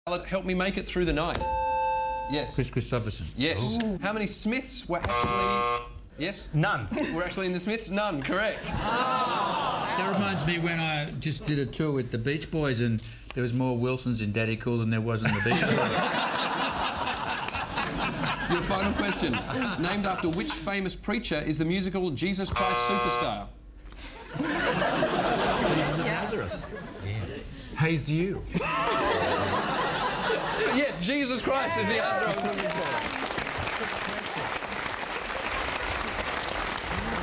Help me make it through the night. Yes. Chris Christopherson. Yes. Ooh. How many Smiths were actually... Yes? None. Were actually in the Smiths? None, correct. That reminds me when I just did a tour with the Beach Boys and there was more Wilsons in Daddy Cool than there was in the Beach Boys. Your final question. Named after which famous preacher is the musical Jesus Christ Superstar? Jesus of Nazareth. Yeah. Haze you. Yes, Jesus Christ is the answer I was looking for.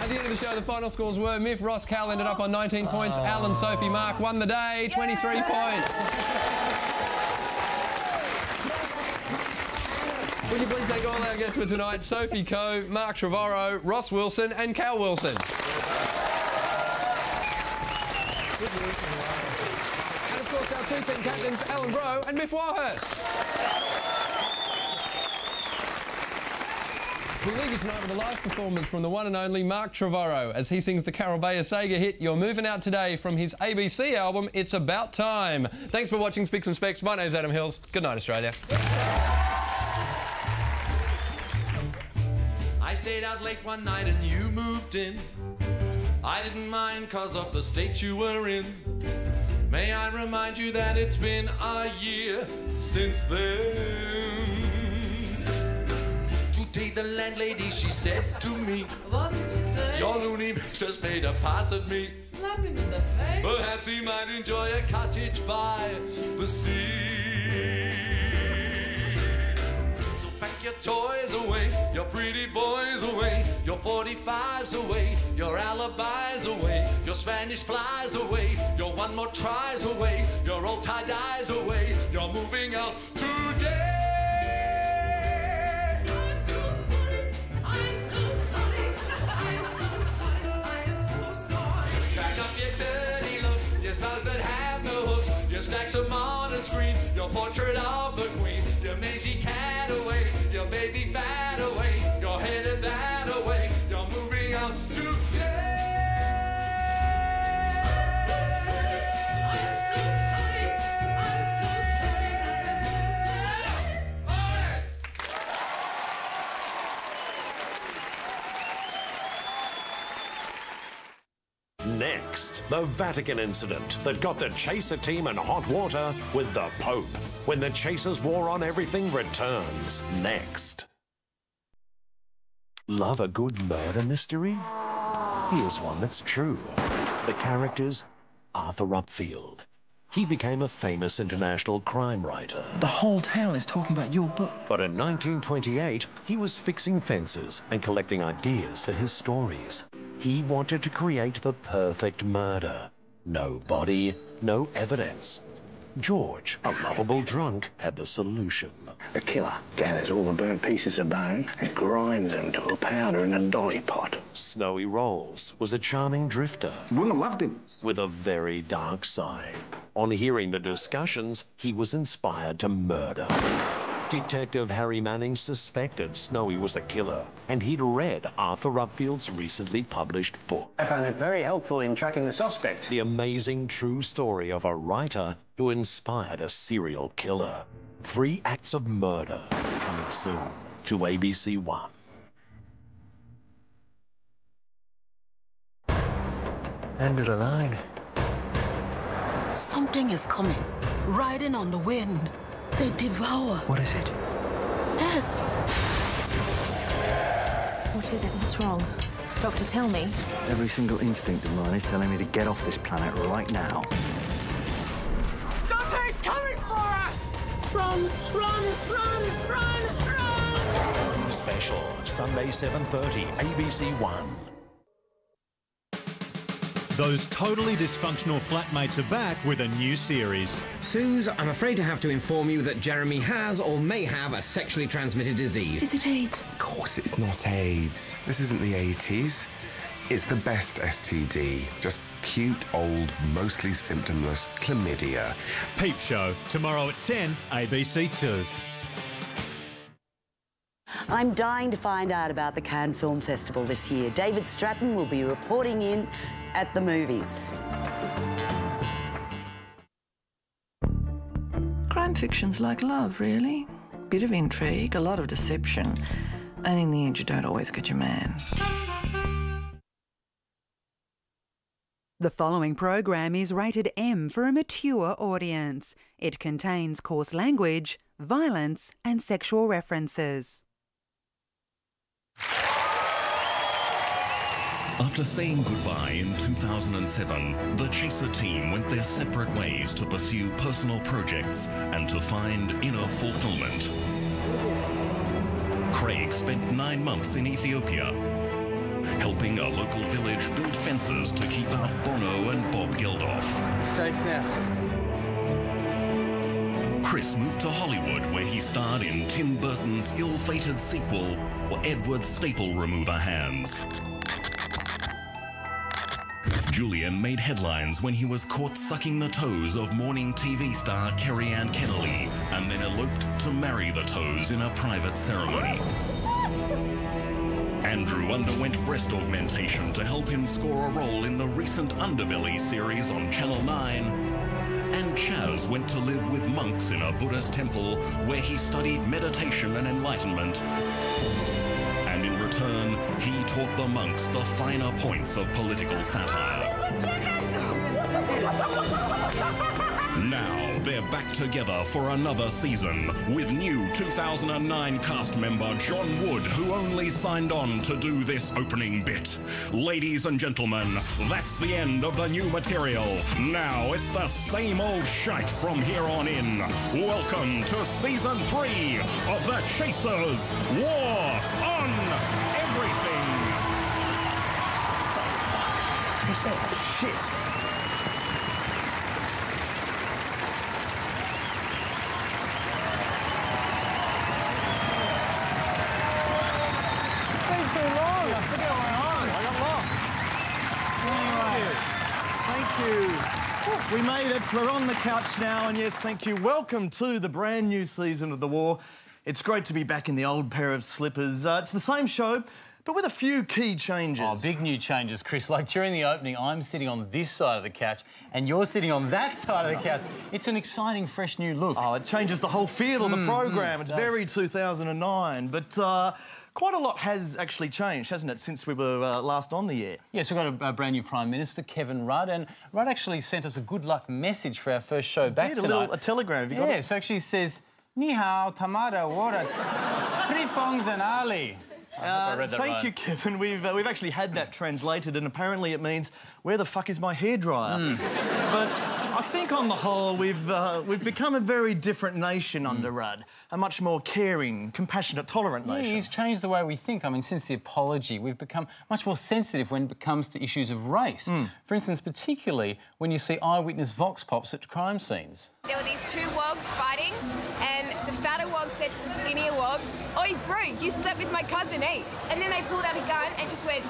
At the end of the show, the final scores were Miff, Ross, Cal ended up on 19 points. Alan, Sophie, Mark won the day, 23 points. Would you please thank all our guests for tonight, Sophie Coe, Mark Trevorrow, Ross Wilson and Cal Wilson. And of course our two team captains, Alan Rowe and Miff Warhurst. We'll leave you tonight with a live performance from the one and only Mark Trevorrow as he sings the Carol Bayer Sager hit You're Moving Out Today from his ABC album It's About Time. Thanks for watching Spicks and Specks. My name's Adam Hills. Good night, Australia. I stayed out late one night and you moved in. I didn't mind cause of the state you were in. May I remind you that it's been a year since then. Today the landlady, she said to me, what did you say? Your loony just made a pass at me. Slap him in the face. Perhaps he might enjoy a cottage by the sea. So pack your toys away, your pretty boys away, your 45s away, your alibis away, your Spanish flies away, your one more tries away, your old tie-dyes away. You're moving out today. Songs that have no hooks, your stacks of modern screen, your portrait of the queen, your mangy cat away, your baby fat away, you're headed that away, you're moving out today. Next, the Vatican incident that got the Chaser team in hot water with the Pope. When the Chasers' war on everything returns. Next. Love a good murder mystery? Here's one that's true. The character's Arthur Upfield. He became a famous international crime writer. The whole town is talking about your book. But in 1928, he was fixing fences and collecting ideas for his stories. He wanted to create the perfect murder. No body, no evidence. George, a lovable drunk, had the solution. The killer gathers all the burnt pieces of bone and grinds them to a powder in a dolly pot. Snowy Rolls was a charming drifter. Wouldn't have loved him. With a very dark side. On hearing the discussions, he was inspired to murder. Detective Harry Manning suspected Snowy was a killer, and he'd read Arthur Upfield's recently published book. I found it very helpful in tracking the suspect. The amazing true story of a writer who inspired a serial killer. 3 acts of murder, coming soon to ABC One. End of the line. Something is coming, riding on the wind. They devour. What is it? Yes. What is it? What's wrong? Doctor, tell me. Every single instinct of mine is telling me to get off this planet right now. Doctor, it's coming for us! Run, run, run, run, run! Home Special, Sunday 7:30, ABC One. Those totally dysfunctional flatmates are back with a new series. Suze, I'm afraid to have to inform you that Jeremy has or may have a sexually transmitted disease. Is it AIDS? Of course it's not AIDS. This isn't the 80s. It's the best STD. Just cute, old, mostly symptomless chlamydia. Peep Show, tomorrow at 10, ABC 2. I'm dying to find out about the Cannes Film Festival this year. David Stratton will be reporting in at the movies. Crime Fiction's like love, really. Bit of intrigue, a lot of deception, and in the end you don't always get your man. The following program is rated M for a mature audience. It contains coarse language, violence and sexual references. After saying goodbye in 2007, the Chaser team went their separate ways to pursue personal projects and to find inner fulfillment. Craig spent 9 months in Ethiopia, helping a local village build fences to keep out Bono and Bob Geldof. Safe now. Chris moved to Hollywood, where he starred in Tim Burton's ill-fated sequel, Edward Staple Remover Hands. Julian made headlines when he was caught sucking the toes of morning TV star Kerry Ann Kennelly and then eloped to marry the toes in a private ceremony. Andrew underwent breast augmentation to help him score a role in the recent Underbelly series on Channel 9. And Chaz went to live with monks in a Buddhist temple where he studied meditation and enlightenment. And in return, he taught the monks the finer points of political satire. Now they're back together for another season with new 2009 cast member John Wood, who only signed on to do this opening bit. Ladies and gentlemen, that's the end of the new material. Now it's the same old shite from here on in. Welcome to Season 3 of The Chasers War on Everything. Shit. We made it. We're on the couch now, and yes, thank you. Welcome to the brand new season of The War. It's great to be back in the old pair of slippers. It's the same show, but with a few key changes. Oh, big new changes, Chris. Like during the opening, I'm sitting on this side of the couch and you're sitting on that side of the couch. It's an exciting, fresh new look. Oh, it changes the whole feel of the programme. It's very 2009, but quite a lot has actually changed, hasn't it, since we were last on the air? Yes, we've got a brand new Prime Minister, Kevin Rudd, and Rudd actually sent us a good luck message for our first show back tonight. A telegram, have you got it? Yes, so actually says, Ni hao, tamada, water, three fongs and ali. Thank you, Kevin. We've actually had that translated, and apparently it means, where the fuck is my hairdryer? But I think on the whole, we've become a very different nation under Rudd. A much more caring, compassionate, tolerant nation. Yeah, he's changed the way we think. I mean, since the apology, we've become much more sensitive when it comes to issues of race. For instance, particularly when you see eyewitness vox pops at crime scenes. There were these two wogs fighting, and the fatter wog said to the skinnier wog, "Oi, bro, you slept with my cousin, eh?" And then they pulled out a gun and just went,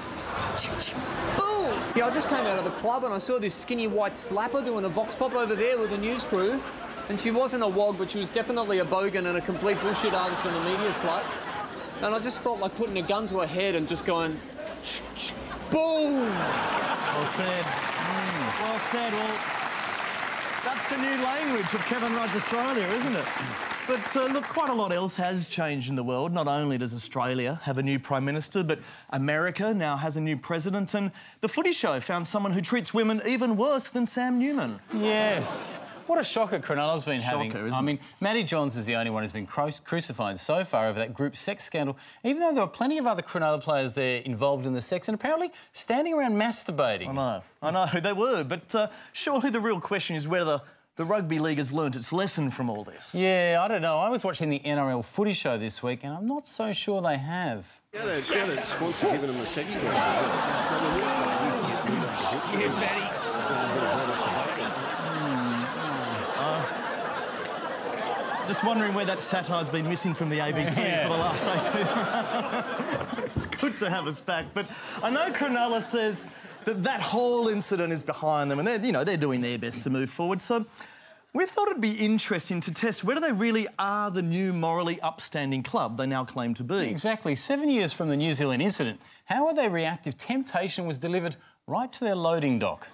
boom. Yeah, I just came out of the club and I saw this skinny white slapper doing a vox pop over there with a news crew. And she wasn't a wog, but she was definitely a bogan and a complete bullshit artist and a media slut. And I just felt like putting a gun to her head and just going, boom. Well said. Well said. Well, that's the new language of Kevin Rudd's Australia, isn't it? But look, quite a lot else has changed in the world. Not only does Australia have a new Prime Minister, but America now has a new president, and the Footy Show found someone who treats women even worse than Sam Newman. Yes. What a shocker Cronulla's been having. Isn't I mean, Matty Johns is the only one who's been crucified so far over that group sex scandal, even though there were plenty of other Cronulla players there involved in the sex and apparently standing around masturbating. I know, they were, but surely the real question is whether the rugby league has learnt its lesson from all this. Yeah, I don't know. I was watching the NRL Footy Show this week and I'm not so sure they have. Yeah, the sponsor giving them a sex toy. Yeah, Matty. Just wondering where that satire's been missing from the ABC for the last 18 It's good to have us back, but I know Cronulla says that whole incident is behind them and they're doing their best to move forward, so we thought it'd be interesting to test whether they really are the new morally upstanding club they now claim to be. Exactly. 7 years from the New Zealand incident, how would they react if temptation was delivered right to their loading dock?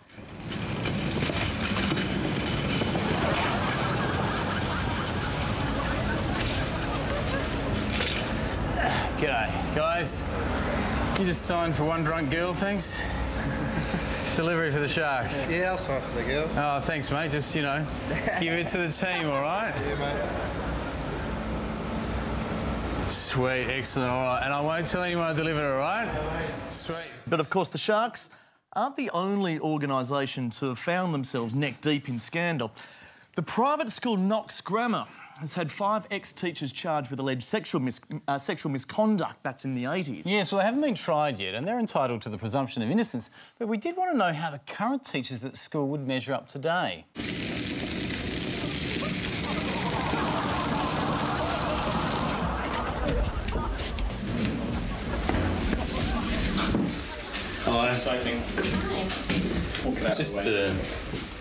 G'day, guys. You just signed for one drunk girl, thanks? Delivery for the Sharks. Yeah, I'll sign for the girl. Oh, thanks, mate. Just, you know, give it to the team, all right? Yeah, mate. Sweet, excellent, all right. And I won't tell anyone I delivered it, all right? Sweet. But of course, the Sharks aren't the only organisation to have found themselves neck deep in scandal. The private school Knox Grammar has had 5 ex-teachers charged with alleged sexual misconduct back in the 80s. Yes, well, they haven't been tried yet, and they're entitled to the presumption of innocence. But we did want to know how the current teachers at the school would measure up today. Hello, exciting. Just a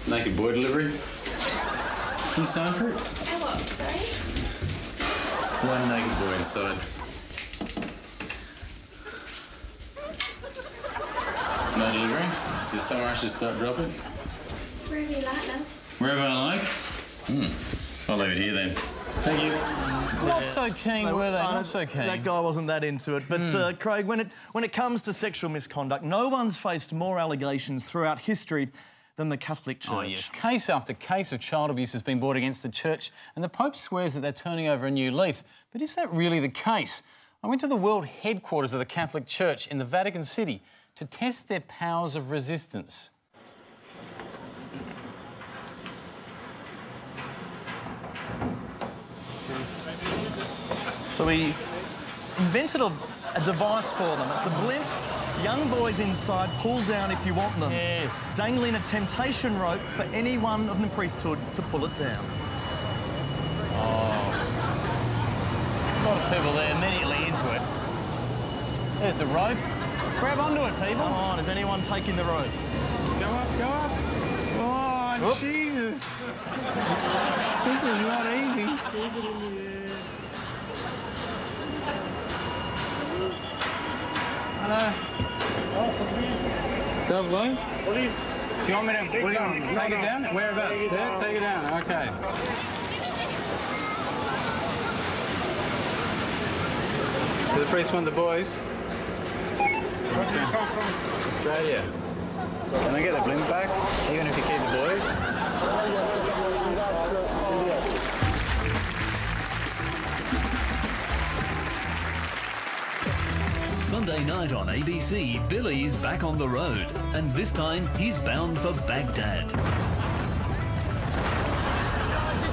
naked boy delivery. Can you sign for it? What, sorry? One naked boy inside. No delivery? Is this somewhere I should start dropping? Wherever you like, love. Wherever I like? I'll leave it here then. Thank you. Not so keen, were they? Not so keen. That guy wasn't that into it. But, Craig, when it comes to sexual misconduct, no one's faced more allegations throughout history than the Catholic Church. Oh, yes. Case after case of child abuse has been brought against the Church, and the Pope swears that they're turning over a new leaf. But is that really the case? I went to the world headquarters of the Catholic Church in the Vatican City to test their powers of resistance. So we invented a device for them. It's a blimp. Young boys inside, pull down if you want them. Yes. Dangling a temptation rope for anyone of the priesthood to pull it down. Oh. A lot of people there immediately into it. There's the rope. Grab onto it, people. Come on, is anyone taking the rope? Go up, go up. Oh, Whoop. Jesus. This is not easy. Hello. Still low? Police. Do you want me to take it down? Whereabouts? There? Take it down. OK. Do the priest want the boys? Australia. Can I get the blimp back, even if you keep the boys? Sunday night on ABC, Billy's back on the road, and this time he's bound for Baghdad. Did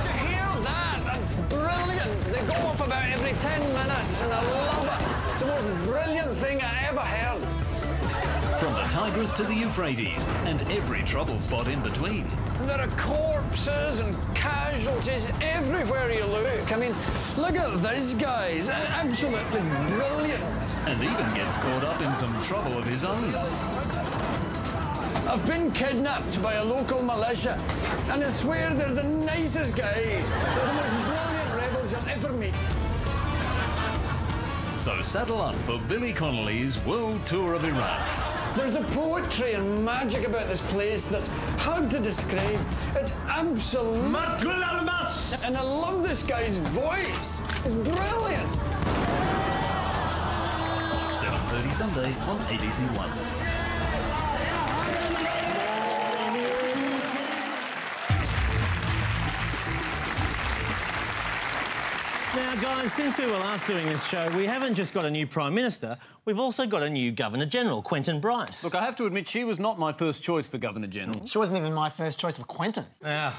you hear that? That's brilliant. They go off about every 10 minutes, and I love it. It's the most brilliant thing I ever heard. From the Tigris to the Euphrates, and every trouble spot in between. There are corpses and casualties everywhere you look. I mean, look at this, guys. Absolutely brilliant. And even gets caught up in some trouble of his own. I've been kidnapped by a local militia, and I swear they're the nicest guys. They're the most brilliant rebels you'll ever meet. So saddle up for Billy Connolly's World Tour of Iraq. There's a poetry and magic about this place that's hard to describe. It's absolute. And I love this guy's voice. It's brilliant. 7:30 Sunday on ABC One. Now, guys, since we were last doing this show, we haven't just got a new Prime Minister, we've also got a new Governor-General, Quentin Bryce. Look, I have to admit, she was not my first choice for Governor-General. She wasn't even my first choice for Quentin. Yeah.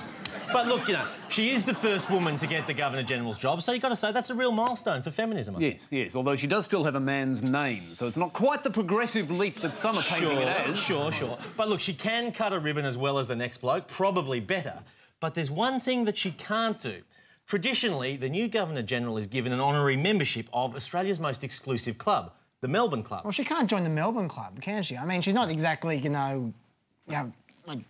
But look, you know, she is the first woman to get the Governor-General's job, so you've got to say that's a real milestone for feminism. Yes, yes, although she does still have a man's name, so it's not quite the progressive leap that some are painting it as. Sure. But look, she can cut a ribbon as well as the next bloke, probably better. But there's one thing that she can't do. Traditionally, the new Governor-General is given an honorary membership of Australia's most exclusive club, the Melbourne Club. Well, she can't join the Melbourne Club, can she? I mean, she's not exactly, you know, like...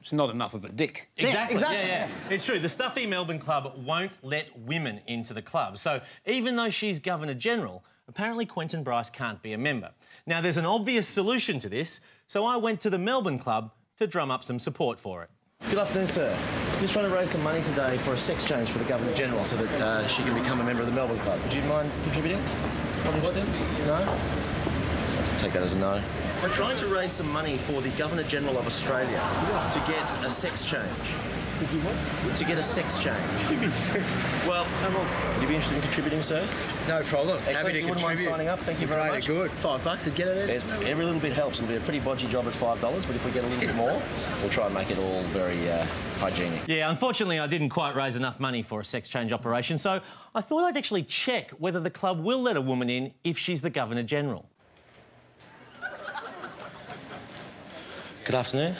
She's not enough of a dick. Exactly. Yeah. It's true. The stuffy Melbourne Club won't let women into the club. So even though she's Governor-General, apparently Quentin Bryce can't be a member. Now, there's an obvious solution to this, so I went to the Melbourne Club to drum up some support for it. Good afternoon, sir. Just trying to raise some money today for a sex change for the Governor-General so that she can become a member of the Melbourne Club. Would you mind contributing? Not interested? No? Take that as a no. We're trying to raise some money for the Governor-General of Australia to get a sex change. To get a sex change. Well, would you be interested in contributing, sir? No problem. Excellent. Happy to You wouldn't mind contribute. signing up. Thank you very much. Good. $5 to get it in. Every little bit helps. It'll be a pretty bodgy job at $5, but if we get a little bit more, we'll try and make it all very hygienic. Yeah, unfortunately, I didn't quite raise enough money for a sex change operation, so I thought I'd actually check whether the club will let a woman in if she's the Governor-General. Good afternoon.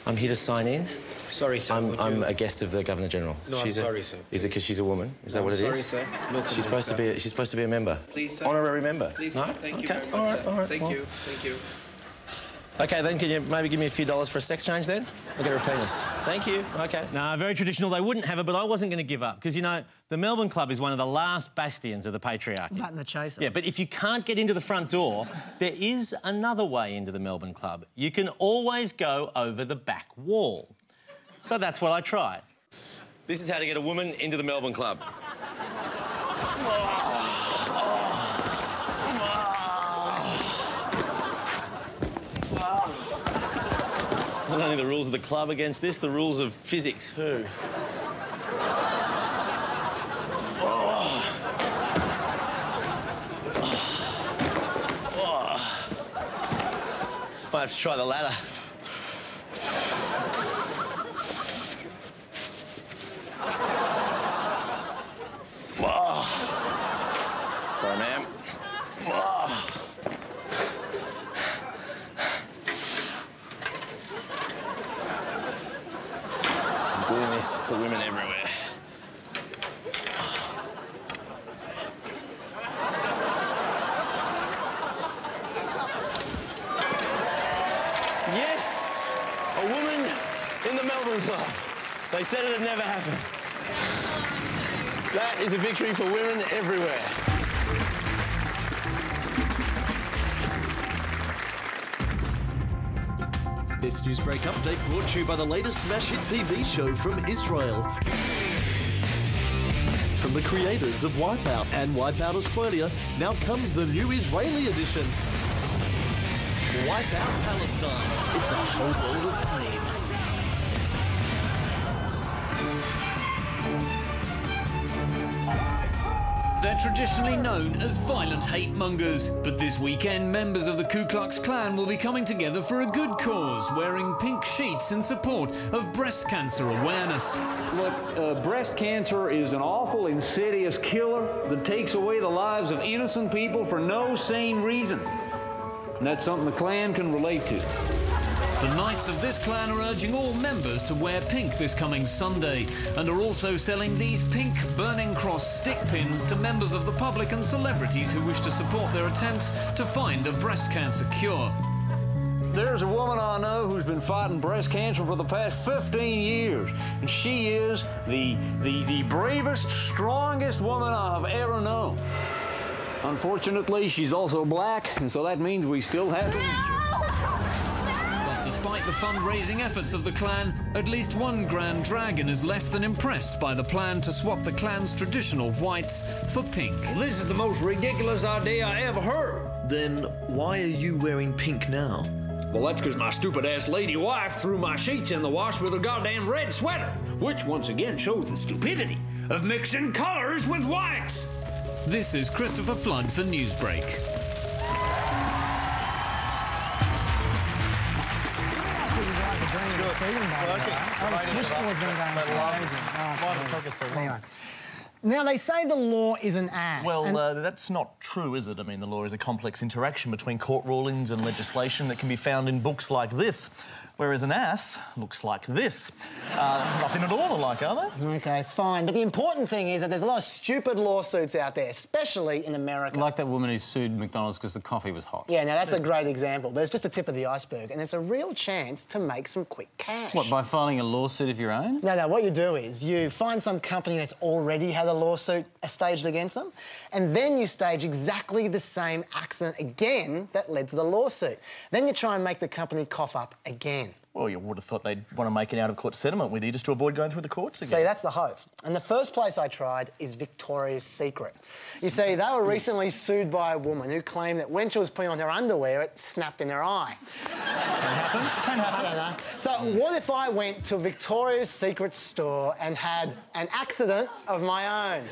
I'm here to sign in. Sorry, sir. I'm a guest of the Governor-General. No, I'm sorry, sir. Is it because she's a woman? Is that what it is? Sorry, sir. No She's supposed to be a member. Please, sir. Honorary member. Please, no? sir. Thank you Okay. very All much, right. sir. All right. Thank well. you. Thank you. Okay, then can you maybe give me a few dollars for a sex change then? I'll get her a penis. Thank you. Okay. No, very traditional. They wouldn't have it, but I wasn't going to give up because, you know, the Melbourne Club is one of the last bastions of the patriarchy. Not in the chaser. Yeah, but if you can't get into the front door, there is another way into the Melbourne Club. You can always go over the back wall. So that's what I tried. This is how to get a woman into the Melbourne Club. Not only the rules of the club against this, the rules of physics too. Might have to try the ladder. Sorry, ma'am. I'm doing this for women everywhere. Yes! A woman in the Melbourne Club. They said it'd never happen. That is a victory for women everywhere. This Newsbreak update brought to you by the latest smash hit TV show from Israel. From the creators of Wipeout and Wipeout Australia, now comes the new Israeli edition. Wipeout Palestine. It's a whole world of pain. They're traditionally known as violent hate mongers, but this weekend members of the Ku Klux Klan will be coming together for a good cause, wearing pink sheets in support of breast cancer awareness. Look, breast cancer is an awful, insidious killer that takes away the lives of innocent people for no sane reason. And that's something the Klan can relate to. The Knights of this clan are urging all members to wear pink this coming Sunday and are also selling these pink Burning Cross stick pins to members of the public and celebrities who wish to support their attempts to find a breast cancer cure. There's a woman I know who's been fighting breast cancer for the past 15 years, and she is the bravest, strongest woman I have ever known. Unfortunately, she's also black, and so that means we still have to reach her. Despite the fundraising efforts of the clan, at least one Grand Dragon is less than impressed by the plan to swap the clan's traditional whites for pink. Well, this is the most ridiculous idea I ever heard. Then why are you wearing pink now? Well, that's because my stupid-ass lady wife threw my sheets in the wash with her goddamn red sweater, which once again shows the stupidity of mixing colours with whites. This is Christopher Flood for Newsbreak. Now, they say the law is an ass. Well, that's not true, is it? I mean, the law is a complex interaction between court rulings and legislation that can be found in books like this, whereas an ass looks like this. Nothing at all alike, are they? OK, fine. But the important thing is that there's a lot of stupid lawsuits out there, especially in America. Like that woman who sued McDonald's because the coffee was hot. Yeah, now that's a great example, but it's just the tip of the iceberg, and there's a real chance to make some quick cash. What, by filing a lawsuit of your own? No, what you do is you find some company that's already had a lawsuit staged against them, and then you stage exactly the same accident again that led to the lawsuit. Then you try and make the company cough up again. win. Well, you would have thought they'd want to make an out-of-court settlement with you just to avoid going through the courts again. See, that's the hope. And the first place I tried is Victoria's Secret. You see, they were recently sued by a woman who claimed that when she was putting on her underwear, it snapped in her eye. Can happen. I don't know. So what if I went to Victoria's Secret store and had an accident of my own?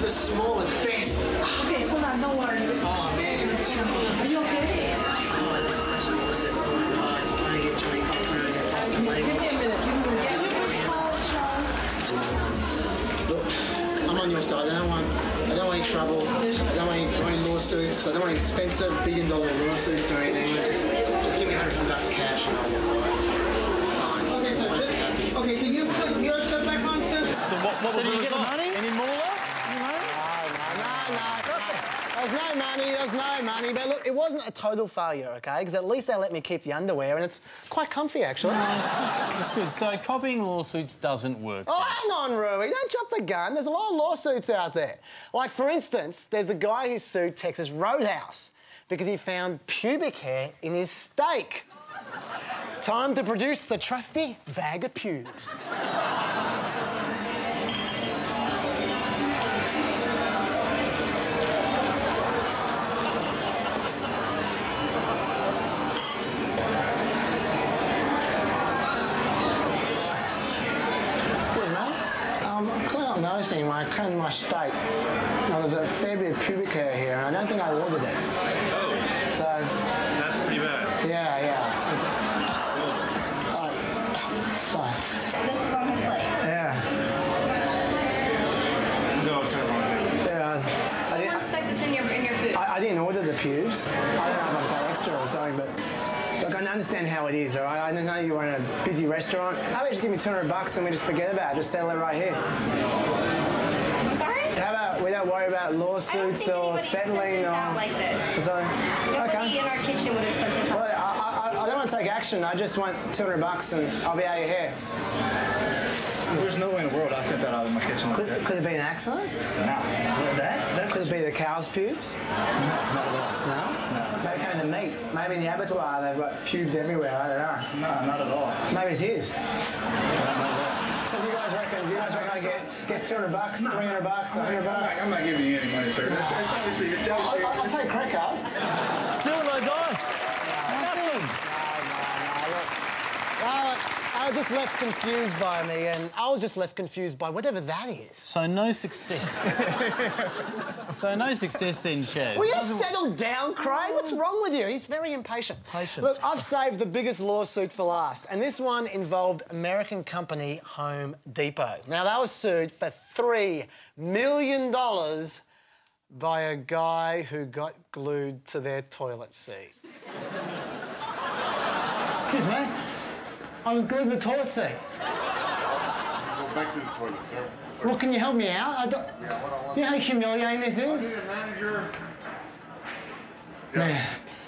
The small and best. Okay, hold on, don't worry. Oh man. Are you okay? Oh, this is such a lawsuit. I'm trying to get Johnny Cox across the table. Give me a minute. Look, I'm on your side. I don't want any trouble. I don't want any lawsuits. I don't want any expensive $1 billion lawsuits or anything. Just give me $150 cash and I'll fine. Okay, can you put your stuff back on, sir? So what So do you get the result? money? Any more? There's no money. But look, it wasn't a total failure, OK? Because at least they let me keep the underwear and it's quite comfy, actually. No, that's good. So copying lawsuits doesn't work. Oh, hang on, Rui. Don't jump the gun. There's a lot of lawsuits out there. Like, for instance, there's the guy who sued Texas Roadhouse because he found pubic hair in his steak. Time to produce the trusty bag of pubes. I'm noticing when I cleaned my steak, there's a fair bit of pubic hair here, and I don't think I ordered it. Oh. So... That's pretty bad. Yeah. It's... Bye. This was on his plate. Yeah. No, it's not wrong. Yeah. Someone stuck this in your food. I didn't order the pubes. I don't know if I paid extra or something, but... Look, I understand how it is, all right? I know you run a busy restaurant. How about you just give me $200 and we just forget about it? Just settle it right here. I'm sorry? How about we don't worry about lawsuits or settling or... Out like this. So, Nobody in our kitchen would have sent this out. Well, I don't want to take action. I just want $200 and I'll be out of your hair. There's no way in the world I sent that out of my kitchen. Could it be an accident? No. That could it be the cow's pubes? Not at all. No? Maybe kind of the meat. Maybe in the abattoir they've got pubes everywhere. I don't know. No, not at all. Maybe it's his. So do you guys reckon I get $200, $300, $100? I'm not giving you any money, sir. It's obviously I'll take a credit card. Still no dice. I was just left confused by me, and I was just left confused by whatever that is. So no success. So no success then, Chaz. Will you settle down, Craig? What's wrong with you? He's very impatient. Look, I've saved the biggest lawsuit for last, and this one involved American company Home Depot. Now, they were sued for $3 million by a guy who got glued to their toilet seat. Excuse me? I was glued to the toilet seat. Go back to the toilet, sir. Well, can you help me out? Do you know how humiliating this is? Manager. Man.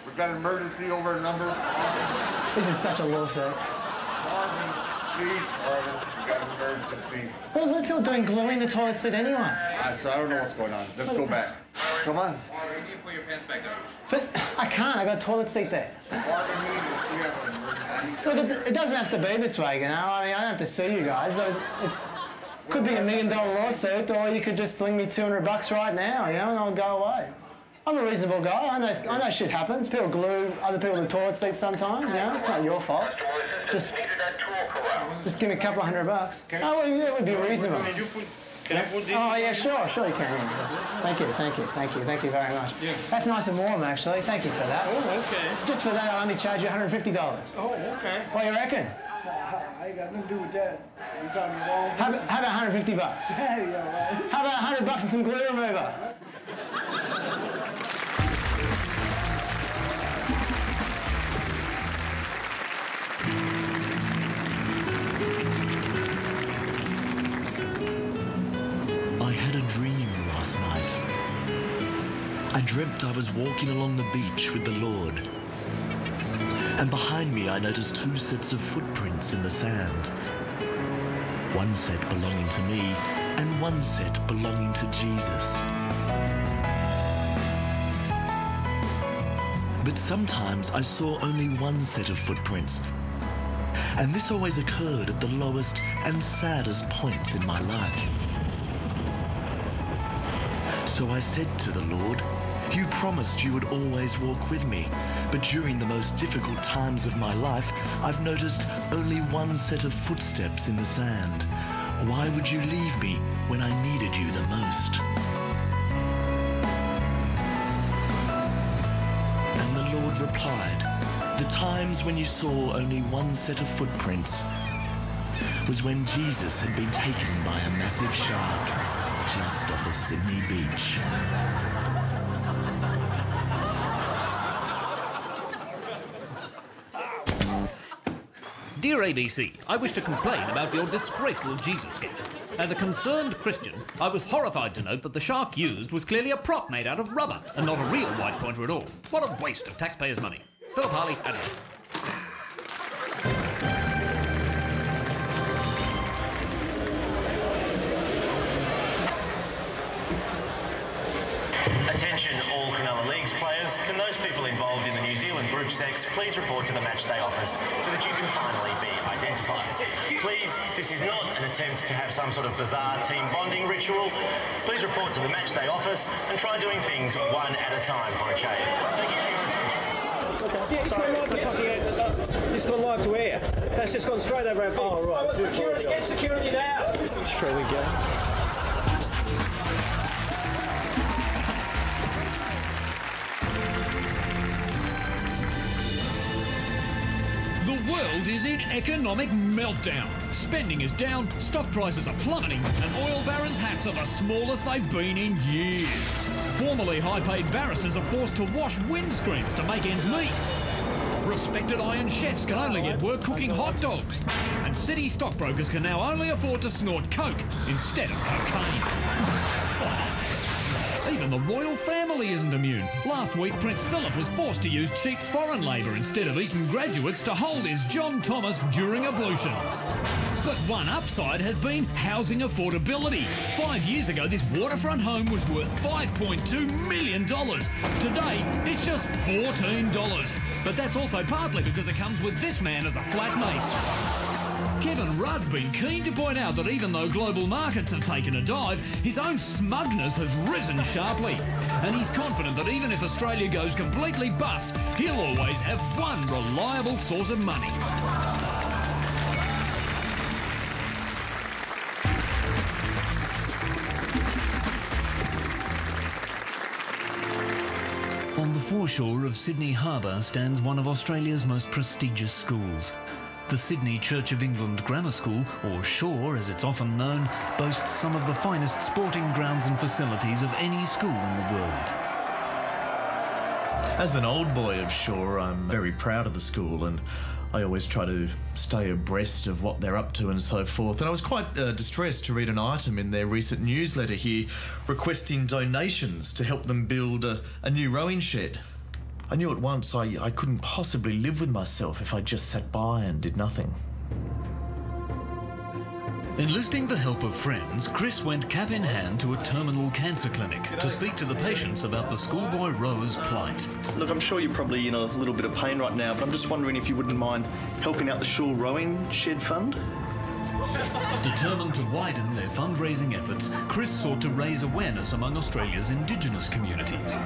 We've got an emergency over a number. This is such a lawsuit. Marvin, please, Marvin. We've got an emergency. Well, what are people doing gluing the toilet seat anyway? So I don't know what's going on. Let's go back. Come on. Marvin, you need to put your pants back up. But I can't. I got a toilet seat there. Marvin, we have an emergency. Look, it doesn't have to be this way, you know. I mean, I don't have to sue you guys. Could be $1 million lawsuit, or you could just sling me $200 right now, you know, and I'll go away. I'm a reasonable guy. I know shit happens. People glue other people to the toilet seats sometimes, you know. It's not your fault. Just give me a couple of $100. Oh, well, yeah, it would be reasonable. Can I put this? Oh, yeah, sure you can. Yeah. Thank you very much. Yeah. That's nice and warm, actually. Thank you for that. Oh, okay. Just for that, I'll only charge you $150. Oh, okay. What do you reckon? I ain't got nothing to do with that. You got me wrong. How about $150? Yeah, right. How about $100 and some glue remover? I had a dream last night. I dreamt I was walking along the beach with the Lord. And behind me I noticed 2 sets of footprints in the sand. One set belonging to me, and one set belonging to Jesus. But sometimes I saw only one set of footprints, and this always occurred at the lowest and saddest points in my life. So I said to the Lord, "You promised you would always walk with me, but during the most difficult times of my life, I've noticed only one set of footsteps in the sand. Why would you leave me when I needed you the most?" And the Lord replied, "The times when you saw only one set of footprints was when Jesus had been taken by a massive shark just off of Sydney Beach." Dear ABC, I wish to complain about your disgraceful Jesus sketch. As a concerned Christian, I was horrified to note that the shark used was clearly a prop made out of rubber and not a real white pointer at all. What a waste of taxpayers' money. Philip Harley, editor. Attention all Cronulla Leagues players. Can those people involved in the New Zealand group sex please report to the matchday office so that you can finally be identified. Please, this is not an attempt to have some sort of bizarre team bonding ritual. Please report to the matchday office and try doing things one at a time for a change. Thank you for your attention. Yeah, it's gone live to fucking air. It's gone live to air. That's just gone straight over our feet. Oh, right. Oh, security, get security now. There we go. The world is in economic meltdown. Spending is down, stock prices are plummeting, and oil barons' hats are the smallest they've been in years. Formerly high-paid barristers are forced to wash windscreens to make ends meet. Respected Iron Chefs can only get work cooking hot dogs. And city stockbrokers can now only afford to snort coke instead of cocaine. Even the royal family isn't immune. Last week, Prince Philip was forced to use cheap foreign labour instead of Eton graduates to hold his John Thomas during ablutions. But one upside has been housing affordability. 5 years ago, this waterfront home was worth $5.2 million. Today, it's just $14. But that's also partly because it comes with this man as a flatmate. Kevin Rudd's been keen to point out that even though global markets have taken a dive, his own smugness has risen sharply. And he's confident that even if Australia goes completely bust, he'll always have one reliable source of money. On the foreshore of Sydney Harbour stands one of Australia's most prestigious schools. The Sydney Church of England Grammar School, or Shore as it's often known, boasts some of the finest sporting grounds and facilities of any school in the world. As an old boy of Shore, I'm very proud of the school, and I always try to stay abreast of what they're up to and so forth. And I was quite distressed to read an item in their recent newsletter here requesting donations to help them build a new rowing shed. I knew at once I couldn't possibly live with myself if I just sat by and did nothing. Enlisting the help of friends, Chris went cap in hand to a terminal cancer clinic to speak to the patients about the schoolboy rower's plight. Look, I'm sure you're probably in a little bit of pain right now, but I'm just wondering if you wouldn't mind helping out the Shore Rowing Shed Fund? Determined to widen their fundraising efforts, Chris sought to raise awareness among Australia's Indigenous communities.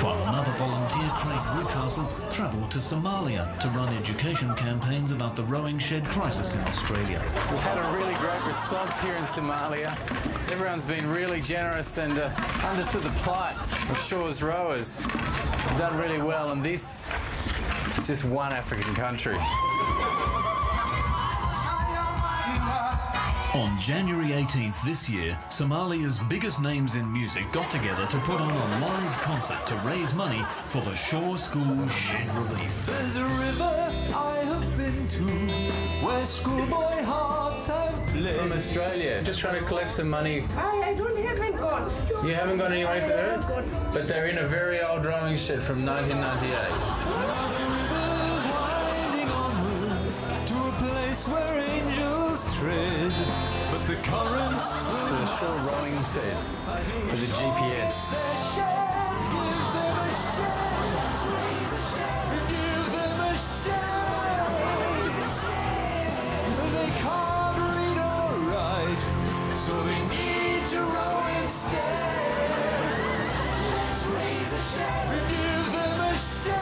While another volunteer, Craig Rucastle, travelled to Somalia to run education campaigns about the rowing shed crisis in Australia. We've had a really great response here in Somalia. Everyone's been really generous and understood the plight of Shore's rowers. We've done really well, and this is just one African country. On January 18th this year, Somalia's biggest names in music got together to put on a live concert to raise money for the Shore School Shed Relief. There's a river I have been to where schoolboy hearts have From Australia, just trying to collect some money. I haven't got. You haven't got any money for that? But they're in a very old rowing shed from 1998. To a place where angels tread, but the currents To the shore rowing set with the GPS. They can't read or write, so they need to row instead. Let's raise a shed, give them a shake.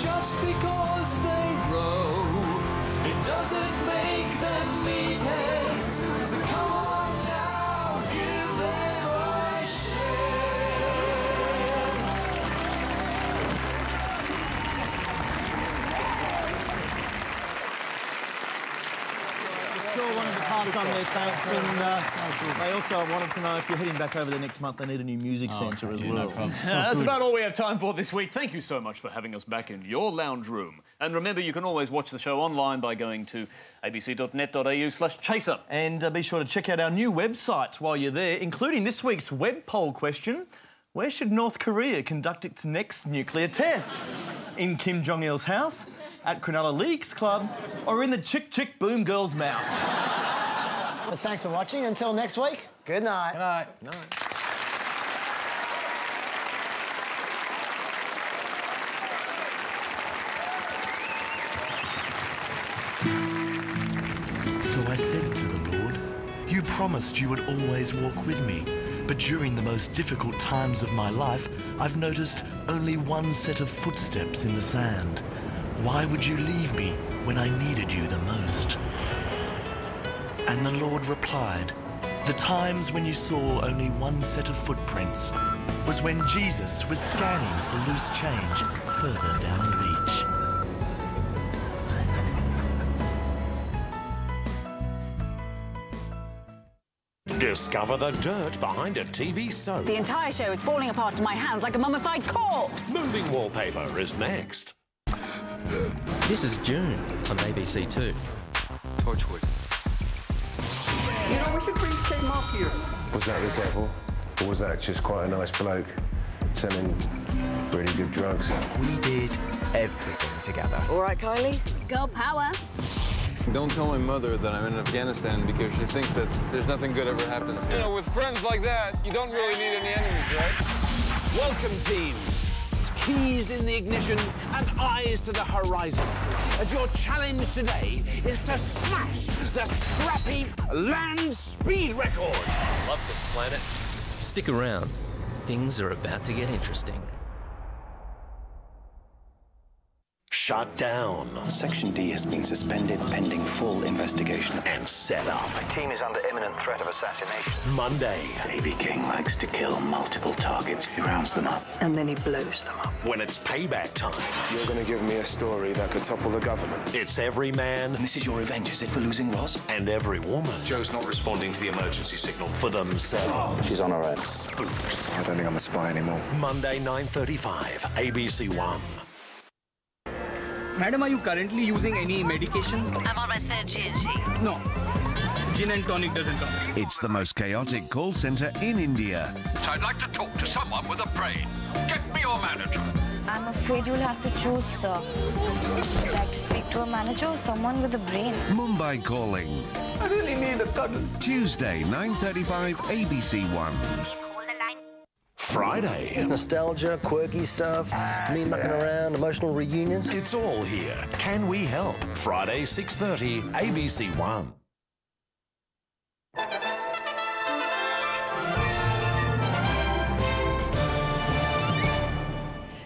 Just because they row, it doesn't make them meatheads. So come on now, give them a Sure wanted to pass on their thanks, and they also wanted to know if you're heading back over there next month, they need a new music centre as well. That's about all we have time for this week. Thank you so much for having us back in your lounge room. And remember, you can always watch the show online by going to abc.net.au/chaser. And be sure to check out our new websites while you're there, including this week's web poll question: where should North Korea conduct its next nuclear test? In Kim Jong-il's house, at Cronulla Leagues Club, or in the Chick Chick Boom Girl's mouth? Well, thanks for watching. Until next week, good night. Good night. So I said to the Lord, "You promised you would always walk with me, but during the most difficult times of my life, I've noticed only one set of footsteps in the sand. Why would you leave me when I needed you the most?" And the Lord replied, "The times when you saw only one set of footprints was when Jesus was scanning for loose change further down the beach." Discover the dirt behind a TV soap. The entire show is falling apart to my hands like a mummified corpse. Moving Wallpaper is next. This is June on ABC 2. Torchwood. You know, we should bring Kim up here. Was that the devil? Or was that just quite a nice bloke selling really good drugs? We did everything together. All right, Kylie? Girl power. Don't tell my mother that I'm in Afghanistan because she thinks that there's nothing good ever happens here. You know, with friends like that, you don't really need any enemies, right? Welcome, teams. It's keys in the ignition and eyes to the horizon. As your challenge today is to smash the scrappy land speed record. I love this planet. Stick around. Things are about to get interesting. Shut down. Section D has been suspended pending full investigation. And set up. My team is under imminent threat of assassination. Monday. Baby King likes to kill multiple targets. He rounds them up. And then he blows them up. When it's payback time. You're going to give me a story that could topple the government. It's every man. And this is your revenge, is it, for losing Roz? And every woman. Joe's not responding to the emergency signal. For themselves. She's on her own. Spooks. I don't think I'm a spy anymore. Monday, 9:35, ABC 1. Madam, are you currently using any medication? I'm on my third GNC. No. Gin and tonic doesn't count. It's the most chaotic call centre in India. I'd like to talk to someone with a brain. Get me your manager. I'm afraid you'll have to choose, sir. I'd like to speak to a manager or someone with a brain. Mumbai Calling. I really need a cuddle. Tuesday, 9:35, ABC 1. Friday. It's nostalgia, quirky stuff, me mucking around, emotional reunions. It's all here. Can we help? Friday, 6:30, ABC 1.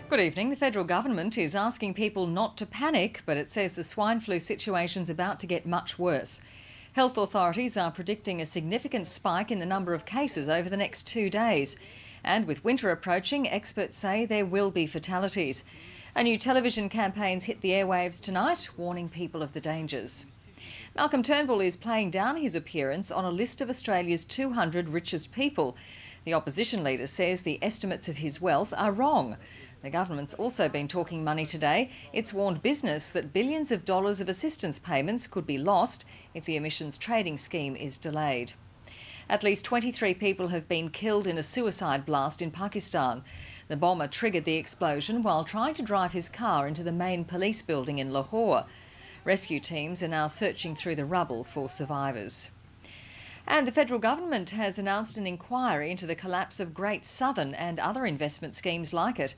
Good evening. The federal government is asking people not to panic, but it says the swine flu situation's about to get much worse. Health authorities are predicting a significant spike in the number of cases over the next 2 days. And with winter approaching, experts say there will be fatalities. A new television campaign's hit the airwaves tonight, warning people of the dangers. Malcolm Turnbull is playing down his appearance on a list of Australia's 200 richest people. The opposition leader says the estimates of his wealth are wrong. The government's also been talking money today. It's warned business that billions of dollars of assistance payments could be lost if the emissions trading scheme is delayed. At least 23 people have been killed in a suicide blast in Pakistan. The bomber triggered the explosion while trying to drive his car into the main police building in Lahore. Rescue teams are now searching through the rubble for survivors. And the federal government has announced an inquiry into the collapse of Great Southern and other investment schemes like it.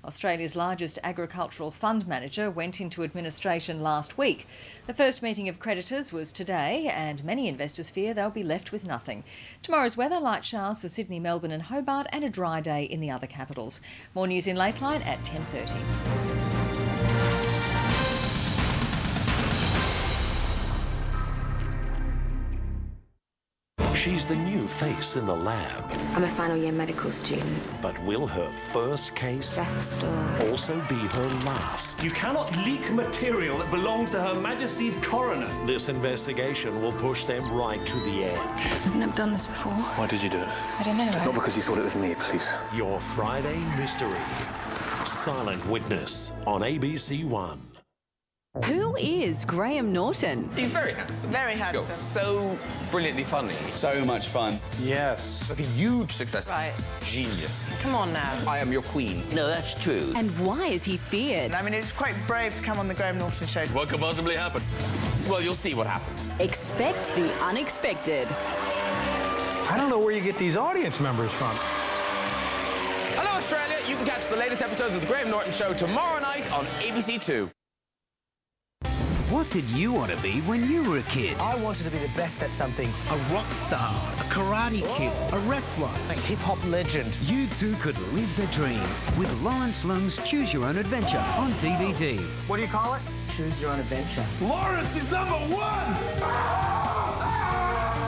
Australia's largest agricultural fund manager went into administration last week. The first meeting of creditors was today, and many investors fear they'll be left with nothing. Tomorrow's weather, light showers for Sydney, Melbourne and Hobart, and a dry day in the other capitals. More news in Lateline at 10:30. She's the new face in the lab. I'm a final year medical student. But will her first case also be her last? You cannot leak material that belongs to Her Majesty's coroner. This investigation will push them right to the edge. I've never done this before. Why did you do it? I don't know. Not because you thought it was me, please. Your Friday Mystery. Silent Witness on ABC One. Who is Graham Norton? He's very handsome. Very handsome. Cool. So brilliantly funny. So much fun. Yes. Like a huge success. Right. Genius. Come on now. I am your queen. No, that's true. And why is he feared? I mean, it's quite brave to come on the Graham Norton show. What could possibly happen? Well, you'll see what happens. Expect the unexpected. I don't know where you get these audience members from. Hello, Australia. You can catch the latest episodes of the Graham Norton Show tomorrow night on ABC 2. What did you want to be when you were a kid? I wanted to be the best at something. A rock star, a karate kid, a wrestler, a hip-hop legend. You too could live the dream with Lawrence Lung's Choose Your Own Adventure on DVD. What do you call it? Choose Your Own Adventure. Lawrence is #1!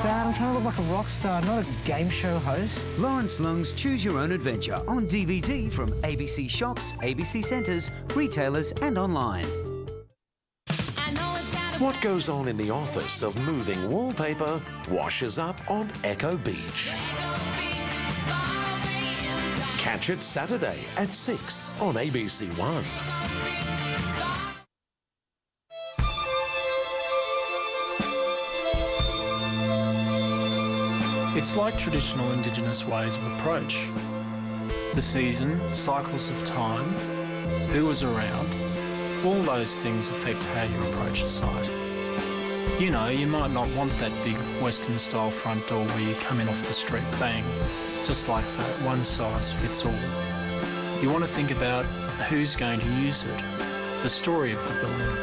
Dad, I'm trying to look like a rock star, not a game show host. Lawrence Lung's Choose Your Own Adventure on DVD from ABC shops, ABC centres, retailers and online. What goes on in the office of moving wallpaper washes up on Echo Beach. Catch it Saturday at 6 on ABC One. It's like traditional Indigenous ways of approach. The season, cycles of time, who was around, all those things affect how you approach a site. You know, you might not want that big Western-style front door where you come in off the street, bang, just like that, one size fits all. You want to think about who's going to use it, the story of the building.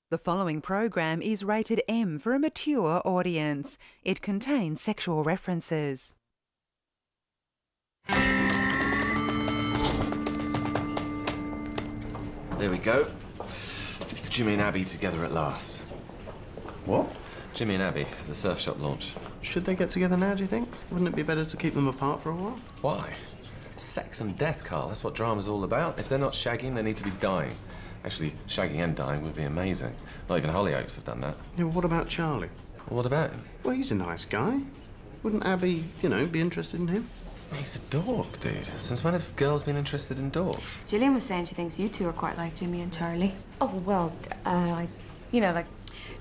The following program is rated M for a mature audience. It contains sexual references. There we go. Jimmy and Abby together at last. What? Jimmy and Abby, the surf shop launch. Should they get together now, do you think? Wouldn't it be better to keep them apart for a while? Why? Sex and death, Carl. That's what drama's all about. If they're not shagging, they need to be dying. Actually, shagging and dying would be amazing. Not even Hollyoaks have done that. Yeah, well, what about Charlie? Well, what about him? Well, he's a nice guy. Wouldn't Abby, you know, be interested in him? He's a dork, dude. Since when have girls been interested in dorks? Gillian was saying she thinks you two are quite like Jimmy and Charlie. Oh, well, you know, like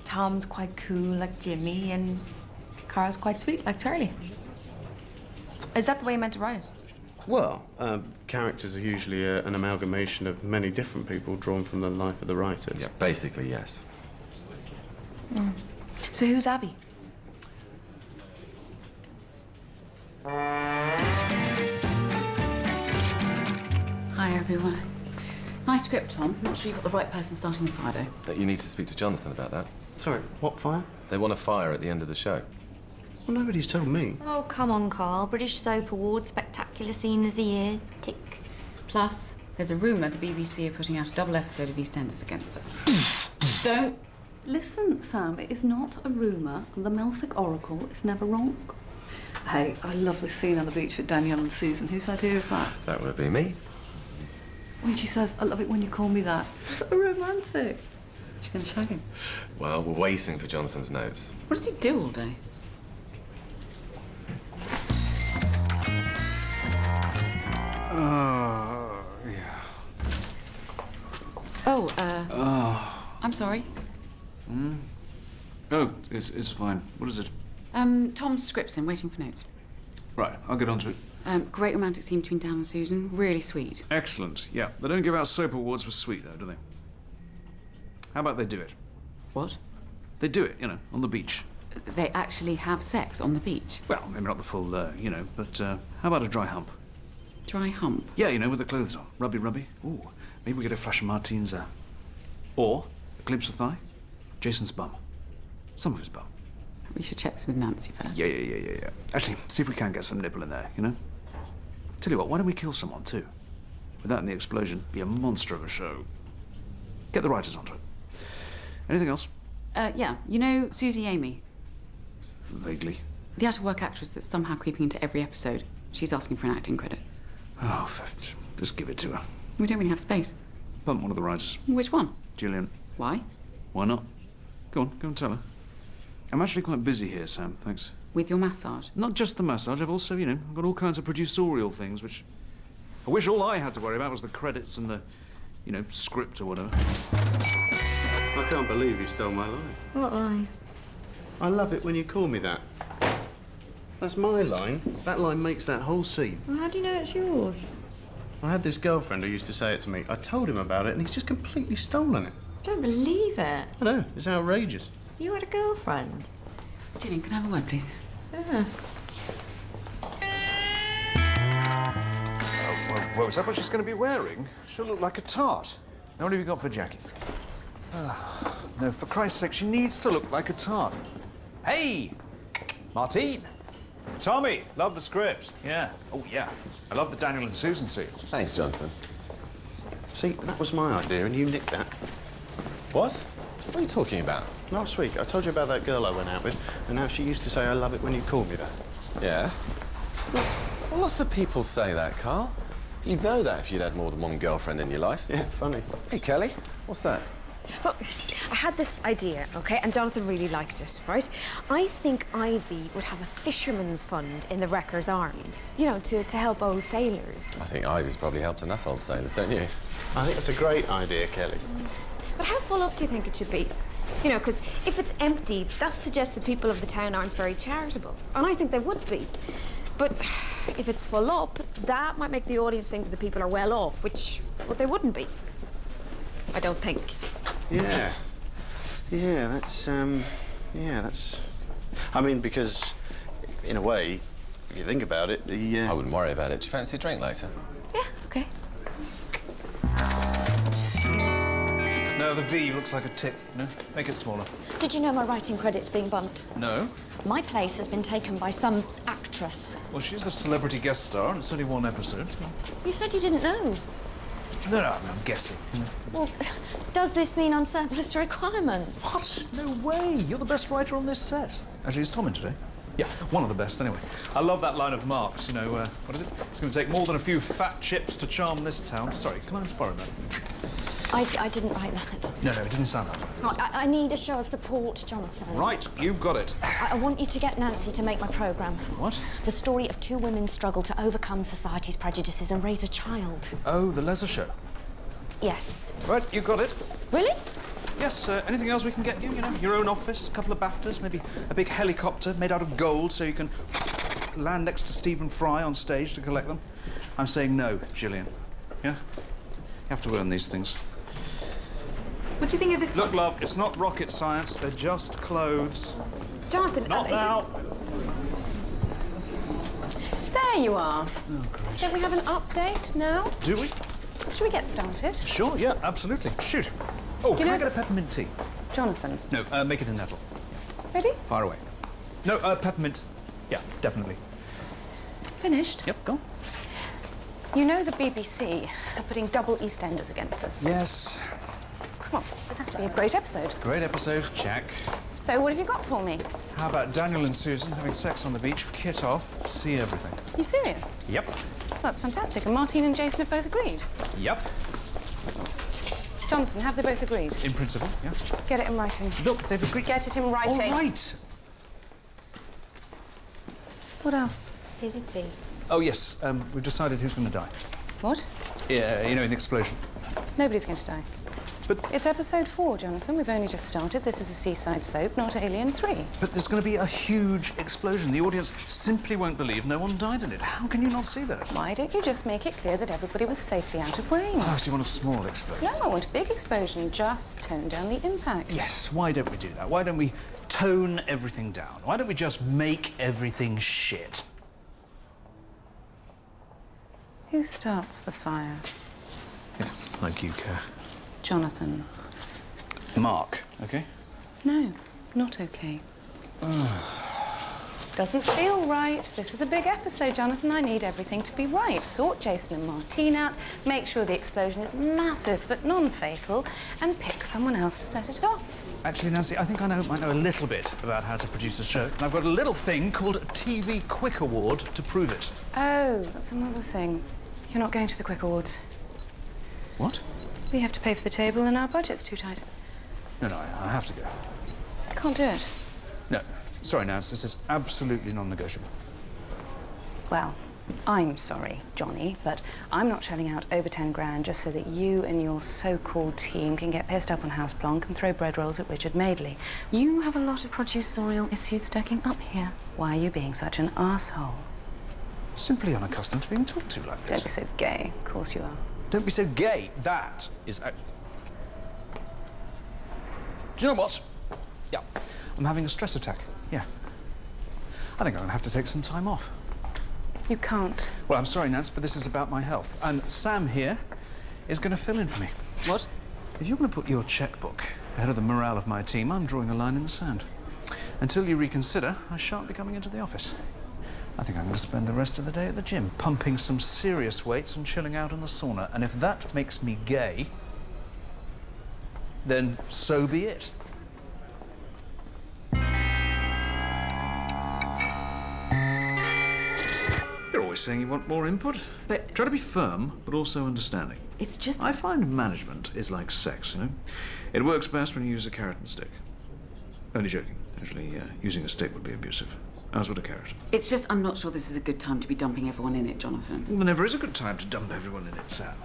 Tom's quite cool like Jimmy and Carl's quite sweet like Charlie. Is that the way you meant to write it? Well, characters are usually an amalgamation of many different people drawn from the life of the writers. Yeah, basically, yes. Mm. So who's Abby? Hi, everyone. Nice script, Tom. Not sure you've got the right person starting the fire, though. You need to speak to Jonathan about that. Sorry, what fire? They want a fire at the end of the show. Well, nobody's told me. Oh, come on, Carl. British Soap Awards, spectacular scene of the year. Tick. Plus, there's a rumour the BBC are putting out a double episode of EastEnders against us. Don't. Listen, Sam, it is not a rumour. The Melfic Oracle is never wrong. Hey, I love this scene on the beach with Danielle and Susan. Whose idea is that? That would be me. When she says, I love it when you call me that. So romantic. She's going to shag him. Well, we're waiting for Jonathan's notes. What does he do all day? I'm sorry. Oh, it's fine. What is it? Tom's script's in, waiting for notes. Right, I'll get onto it. Great romantic scene between Dan and Susan. Really sweet. Excellent, yeah. They don't give out soap awards for sweet, though, do they? How about they do it? What? They do it, you know, on the beach. They actually have sex on the beach? Well, maybe not the full, you know, but how about a dry hump? Dry hump? Yeah, you know, with the clothes on. Rubby, rubby. Ooh, maybe we get a flash of Martine's there. Or a glimpse of thigh. Jason's bum. Some of his bum. We should check this with Nancy first. Yeah. Actually, see if we can get some nipple in there, you know? Tell you what, why don't we kill someone, too? With that and the explosion, be a monster of a show. Get the writers onto it. Anything else? Yeah. You know Susie Amy? Vaguely. The out-of-work actress that's somehow creeping into every episode. She's asking for an acting credit. Oh, just give it to her. We don't really have space. Bump one of the writers. Which one? Gillian. Why? Why not? Go and tell her. I'm actually quite busy here, Sam, thanks. With your massage? Not just the massage, I've also, you know, got all kinds of producerial things, which I wish all I had to worry about was the credits and the, you know, script or whatever. I can't believe you stole my line. What line? I love it when you call me that. That's my line. That line makes that whole scene. Well, how do you know it's yours? I had this girlfriend who used to say it to me. I told him about it and he's just completely stolen it. I don't believe it. I know, it's outrageous. You had a girlfriend? Gillian, can I have a word, please? Yeah. Well, is that what she's going to be wearing? She'll look like a tart. Now, what have you got for Jackie? No, for Christ's sake, she needs to look like a tart. Hey! Martine! Tommy! Love the script. Yeah. Oh, yeah. I love the Daniel and Susan scene. Thanks, Jonathan. See, that was my idea and you nicked that. What? What are you talking about? Last week, I told you about that girl I went out with, and how she used to say, I love it when you call me that. Yeah? Well, lots of people say that, Carl. You'd know that if you'd had more than one girlfriend in your life. Yeah, funny. Hey, Kelly, what's that? Well, I had this idea, OK, and Jonathan really liked it, right? I think Ivy would have a fisherman's fund in the Wreckers' Arms, you know, to help old sailors. I think Ivy's probably helped enough old sailors, don't you? I think that's a great idea, Kelly. But how full up do you think it should be? You know, because if it's empty, that suggests the people of the town aren't very charitable. And I think they would be. But if it's full up, that might make the audience think that the people are well off, which they wouldn't be. I don't think. Yeah. Yeah, that's... I mean, because, in a way, if you think about it, the... I wouldn't worry about it. Do you fancy a drink later? Yeah, OK. No, the V looks like a tick, you know? Make it smaller. Did you know my writing credit's being bumped? No. My place has been taken by some actress. Well, she's the celebrity guest star, and it's only one episode. You said you didn't know. No, I'm guessing. Well, does this mean I'm surplus to requirements? What? No way. You're the best writer on this set. Actually, is Tom in today? Yeah, one of the best, anyway. I love that line of Mark's, you know, what is it? It's going to take more than a few fat chips to charm this town. Sorry, can I borrow that? I didn't write that. No, it didn't sound like that. I need a show of support, Jonathan. Right, you've got it. I want you to get Nancy to make my programme. What? The story of two women's struggle to overcome society's prejudices and raise a child. Oh, the leisure show. Yes. Right, you got it. Really? Yes, anything else we can get you? You know, your own office, a couple of BAFTAs, maybe a big helicopter made out of gold so you can land next to Stephen Fry on stage to collect them. I'm saying no, Gillian. Yeah? You have to earn these things. What do you think of this Look, one? love, it's not rocket science. They're just clothes. Jonathan, Not now. There you are. Oh, great. Don't we have an update now? Do we? Should we get started? Sure, yeah, absolutely. Shoot. Oh, can I get a peppermint tea? Jonathan. No, make it a nettle. Ready? Far away. No, peppermint. Yeah, definitely. Finished? Yep, go on. You know the BBC are putting double EastEnders against us. Yes. Come on, this has to be a great episode. Great episode, check. So what have you got for me? How about Daniel and Susan having sex on the beach, kit off, see everything? You serious? Yep. That's fantastic. And Martine and Jason have both agreed? Yep. Jonathan, have they both agreed? In principle, yeah. Get it in writing. Look, they've agreed. Get it in writing. All right. What else? Here's your tea. Oh, yes, we've decided who's going to die. What? Yeah, you know, in the explosion. Nobody's going to die. But it's episode 4, Jonathan. We've only just started. This is a seaside soap, not Alien 3. But there's going to be a huge explosion. The audience simply won't believe no one died in it. How can you not see that? Why don't you just make it clear that everybody was safely out of range? Oh, so you want a small explosion? No, I want a big explosion. Just tone down the impact. Yes, why don't we do that? Why don't we tone everything down? Why don't we just make everything shit? Who starts the fire? Yeah, like you care. Jonathan. Mark, okay? No, not okay. Doesn't feel right. This is a big episode, Jonathan. I need everything to be right. Sort Jason and Martine out, make sure the explosion is massive but non-fatal, and pick someone else to set it off. Actually, Nancy, I think I might know a little bit about how to produce a show. And I've got a little thing called a TV Quick Award to prove it. Oh, that's another thing. You're not going to the Quick Awards. What? We have to pay for the table and our budget's too tight. No, I have to go. I can't do it. No. Sorry, Nance, this is absolutely non-negotiable. Well, I'm sorry, Johnny, but I'm not shelling out over 10 grand just so that you and your so-called team can get pissed up on Houseplank and throw bread rolls at Richard Madeley. You have a lot of producerial issues stacking up here. Why are you being such an arsehole? Simply unaccustomed to being talked to like this. Don't be so gay. Of course you are. Don't be so gay. That is... Do you know what? Yeah, I'm having a stress attack. Yeah. I think I'm going to have to take some time off. You can't. Well, I'm sorry, Nance, but this is about my health. And Sam here is going to fill in for me. What? If you're going to put your checkbook ahead of the morale of my team, I'm drawing a line in the sand. Until you reconsider, I shan't be coming into the office. I think I'm going to spend the rest of the day at the gym, pumping some serious weights and chilling out in the sauna. And if that makes me gay, then so be it. You're always saying you want more input. But... Try to be firm, but also understanding. It's just... I find management is like sex, you know? It works best when you use a carrot and stick. Only joking. Actually, using a stick would be abusive. As would a carrot. It's just I'm not sure this is a good time to be dumping everyone in it, Jonathan. Well, there never is a good time to dump everyone in it, Sam.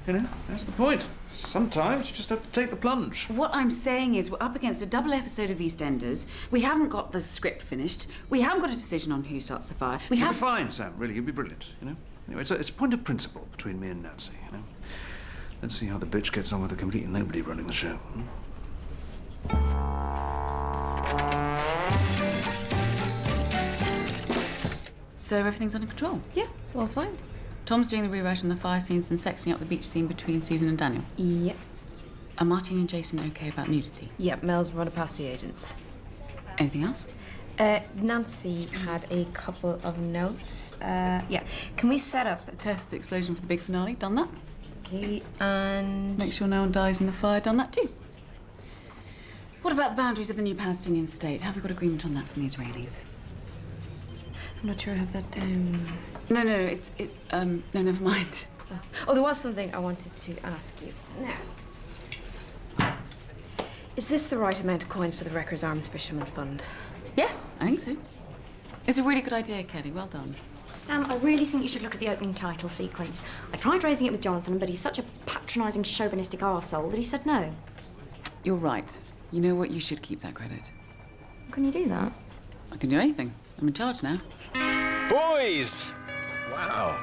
You know, that's the point. Sometimes you just have to take the plunge. What I'm saying is we're up against a double episode of EastEnders. We haven't got the script finished. We haven't got a decision on who starts the fire. You'll be fine, Sam. Really, you'll be brilliant, you know? Anyway, it's a point of principle between me and Nancy, you know? Let's see how the bitch gets on with a complete nobody running the show. So everything's under control? Yeah, all fine. Tom's doing the rewriting of the fire scenes and sexing up the beach scene between Susan and Daniel? Yep. Are Martine and Jason okay about nudity? Yep, Mel's run it past the agents. Anything else? Nancy had a couple of notes. Yeah. Can we set up a test explosion for the big finale? Done that. Okay, and... Make sure no one dies in the fire. Done that too. What about the boundaries of the new Palestinian state? Have we got agreement on that from the Israelis? I'm not sure I have that down. No, no, no, never mind. Oh, there was something I wanted to ask you. Now, is this the right amount of coins for the Wreckers Arms Fisherman's Fund? Yes, I think so. It's a really good idea, Kelly. Well done. Sam, I really think you should look at the opening title sequence. I tried raising it with Jonathan, but he's such a patronising, chauvinistic arsehole that he said no. You're right. You know what? You should keep that credit. Can you do that? I can do anything. I'm in charge now. Boys! Wow.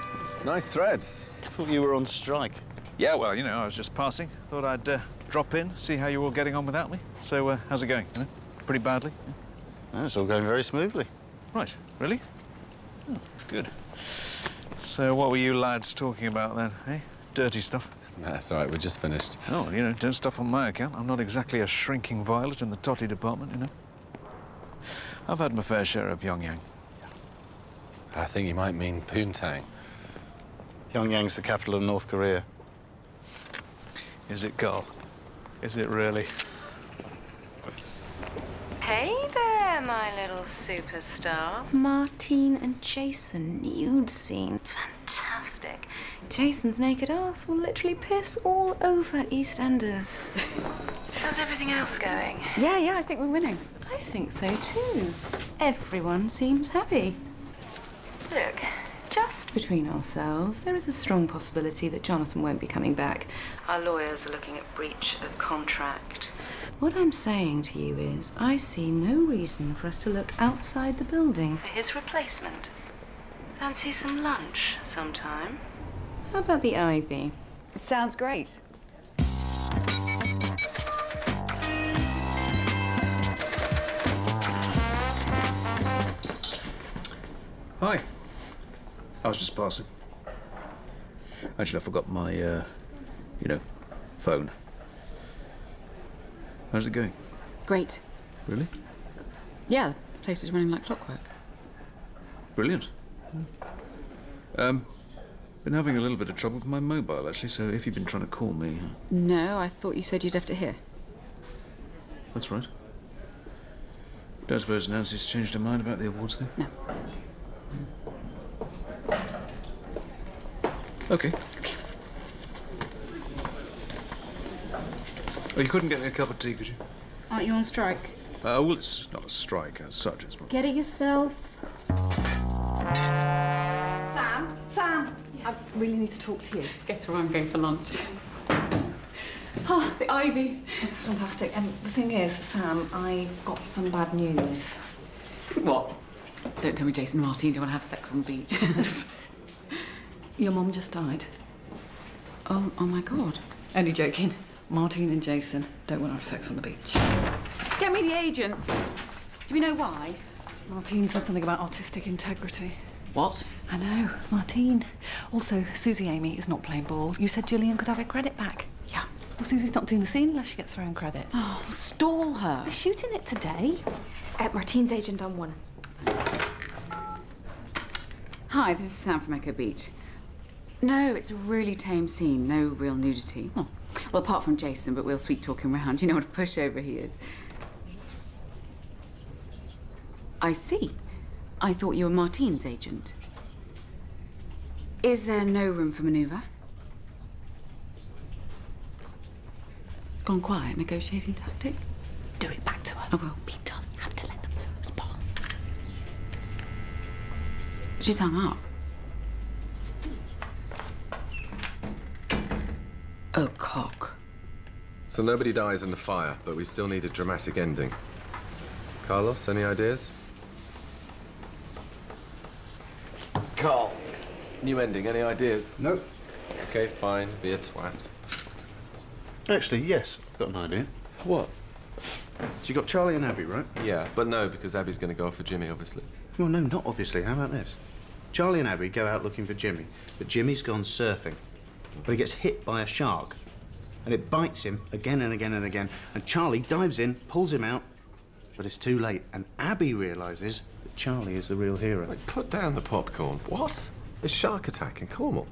Nice threads. I thought you were on strike. Yeah, well, you know, I was just passing. Thought I'd drop in, see how you're all getting on without me. So, how's it going? You know, pretty badly? Yeah, it's all going very smoothly. Right. Really? Oh, good. So what were you lads talking about then, eh? Dirty stuff? That's all right, we're just finished. Oh, you know, don't stop on my account. I'm not exactly a shrinking violet in the totty department, you know. I've had my fair share of Pyongyang. I think you might mean Poontang. Pyongyang's the capital of North Korea. Is it, Carl? Is it really? Hey there, my little superstar. Martine and Jason nude scene. Fantastic. Jason's naked ass will literally piss all over EastEnders. How's everything else going? Yeah, I think we're winning. I think so too. Everyone seems happy. Look, Just between ourselves, there is a strong possibility that Jonathan won't be coming back. Our lawyers are looking at breach of contract. What I'm saying to you is, I see no reason for us to look outside the building for his replacement. Fancy some lunch sometime? How about the Ivy? Sounds great. Hi. I was just passing. Actually, I forgot my, phone. How's it going? Great. Really? Yeah, the place is running like clockwork. Brilliant. Been having a little bit of trouble with my mobile, actually, so if you've been trying to call me... No, I thought you said you'd left it here. That's right. Don't suppose Nancy's changed her mind about the awards thing? No. Okay. Oh, you couldn't get me a cup of tea, could you? Aren't you on strike? Well, it's not a strike as such, it's more... Get it yourself. Sam, I really need to talk to you. Guess where I'm going for lunch. Oh, the Ivy. Fantastic. And the thing is, Sam, I've got some bad news. What? Don't tell me Jason and Martine don't want to have sex on the beach. Your mum just died. Oh my God. Only joking. Martine and Jason don't want to have sex on the beach. Get me the agents. Do we know why? Martine said something about artistic integrity. What? I know, Martine. Also, Susie Amy is not playing ball. You said Gillian could have her credit back. Yeah. Well, Susie's not doing the scene unless she gets her own credit. Oh, stall her. They're shooting it today. Martine's agent on one. Hi, this is Sam from Echo Beach. No, it's a really tame scene. No real nudity. Well, apart from Jason, but we'll sweet talk him round. You know what a pushover he is. I see. I thought you were Martine's agent. Is there no room for manoeuvre? Gone quiet, negotiating tactic? Do it back to her. I will. He doesn't have to let them know it's boss. She's hung up. Oh, cock. So nobody dies in the fire, but we still need a dramatic ending. Carlos, any ideas? Carl. New ending, any ideas? Nope. Okay, fine. Be a twat. Actually, yes, I've got an idea. What? So you got Charlie and Abby, right? Yeah, but no, because Abby's going to go off for Jimmy, obviously. Well, no, not obviously. How about this? Charlie and Abby go out looking for Jimmy, but Jimmy's gone surfing. But he gets hit by a shark, and it bites him again and again and again, and Charlie dives in, pulls him out, but it's too late, and Abby realises that Charlie is the real hero. Like, put down the popcorn. What? A shark attack in Cornwall?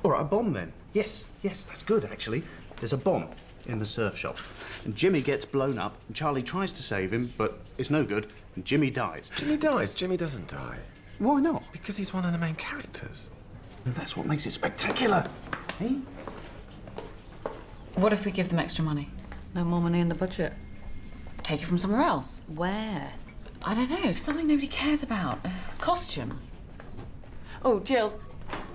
All right, a bomb then. Yes, that's good, actually. There's a bomb in the surf shop, and Jimmy gets blown up, and Charlie tries to save him, but it's no good, and Jimmy dies. Jimmy dies? Jimmy doesn't die. Why not? Because he's one of the main characters. And that's what makes it spectacular. Hey? What if we give them extra money? No more money in the budget. Take it from somewhere else. Where? I don't know. Something nobody cares about. Costume. Oh, Jill,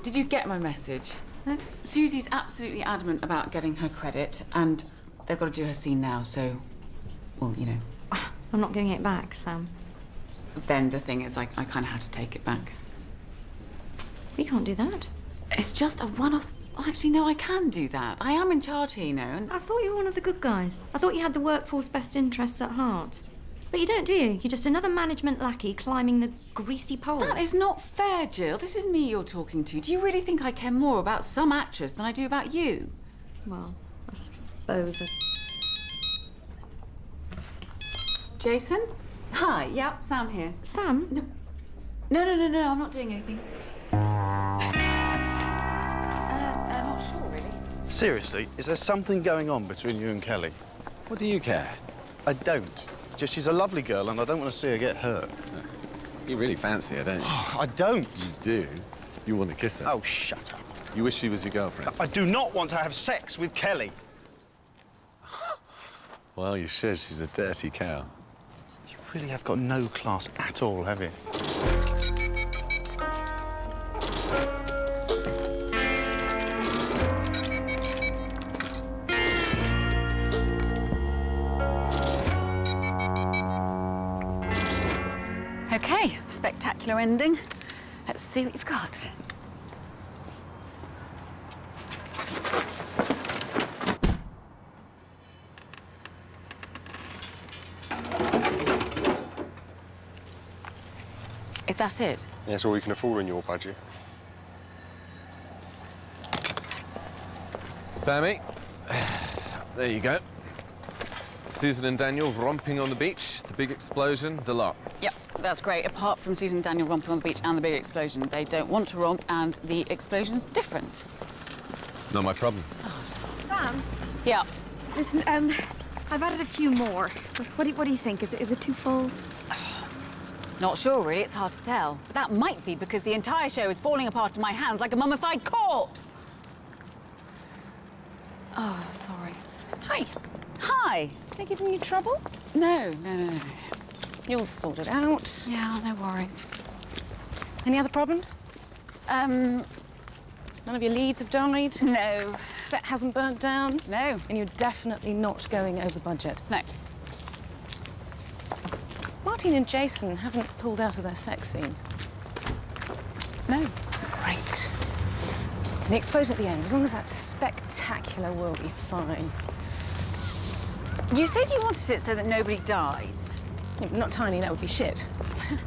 did you get my message? No. Susie's absolutely adamant about getting her credit, and they've got to do her scene now, so, well, you know. I'm not giving it back, Sam. Then the thing is, I kind of had to take it back. We can't do that. It's just a one-off... Well, actually, no, I can do that. I am in charge here, you know, and... I thought you were one of the good guys. I thought you had the workforce best interests at heart. But you don't, do you? You're just another management lackey climbing the greasy pole. That is not fair, Jill. This is me you're talking to. Do you really think I care more about some actress than I do about you? Well, I suppose... Jason? Hi, yeah, Sam here. Sam? No, I'm not doing anything. Not sure, really. Seriously, is there something going on between you and Kelly? What do you care? I don't. Just she's a lovely girl and I don't want to see her get hurt. You really fancy her, don't you? I don't. You do? You want to kiss her? Oh, shut up. You wish she was your girlfriend? I do not want to have sex with Kelly. Well, you should. She's a dirty cow. You really have got no class at all, have you? OK, spectacular ending. Let's see what you've got. Is that it? Yeah, it's all we can afford in your budget. Sammy, there you go. Susan and Daniel romping on the beach, the big explosion, the lot. Yep, that's great. Apart from Susan and Daniel romping on the beach and the big explosion, they don't want to romp, and the explosion's different. It's not my problem. Sam? Yeah. Listen, I've added a few more. What do you think? Is it too full? Not sure, really. It's hard to tell. But that might be because the entire show is falling apart in my hands like a mummified corpse. Oh, sorry. Hi. Hi. They giving you trouble? No. You'll sort it out. Yeah, no worries. Any other problems? None of your leads have died? No. Set hasn't burnt down? No. And you're definitely not going over budget? No. Martin and Jason haven't pulled out of their sex scene? No. Great. And the explosion at the end, as long as that's spectacular, we'll be fine. You said you wanted it so that nobody dies. Yeah, not tiny, that would be shit.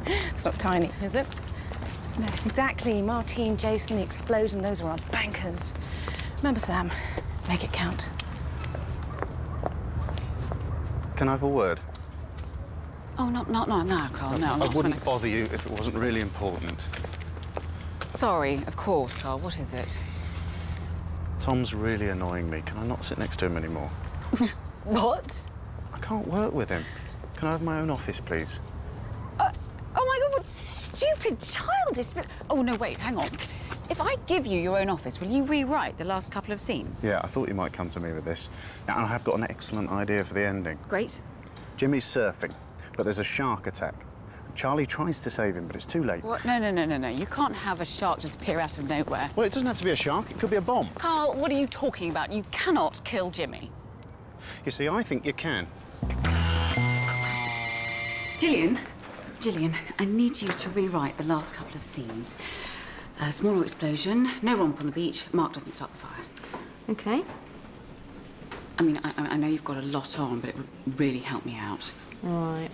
It's not tiny, is it? No, exactly. Martin, Jason, the explosion, those are our bankers. Remember, Sam, make it count. Can I have a word? Oh, no, Carl, no. I wouldn't bother you if it wasn't really important. Sorry, of course, Carl. What is it? Tom's really annoying me. Can I not sit next to him anymore? What? I can't work with him. Can I have my own office, please? Oh, my God, what stupid, childish... Oh, no, wait, hang on. If I give you your own office, will you rewrite the last couple of scenes? Yeah, I thought you might come to me with this. Now, I have got an excellent idea for the ending. Great. Jimmy's surfing, but there's a shark attack. Charlie tries to save him, but it's too late. What? No. You can't have a shark just appear out of nowhere. Well, it doesn't have to be a shark. It could be a bomb. Carl, what are you talking about? You cannot kill Jimmy. You see, I think you can. Gillian, I need you to rewrite the last couple of scenes. A smaller explosion, no romp on the beach, Mark doesn't start the fire. OK. I mean, I know you've got a lot on, but it would really help me out. Right.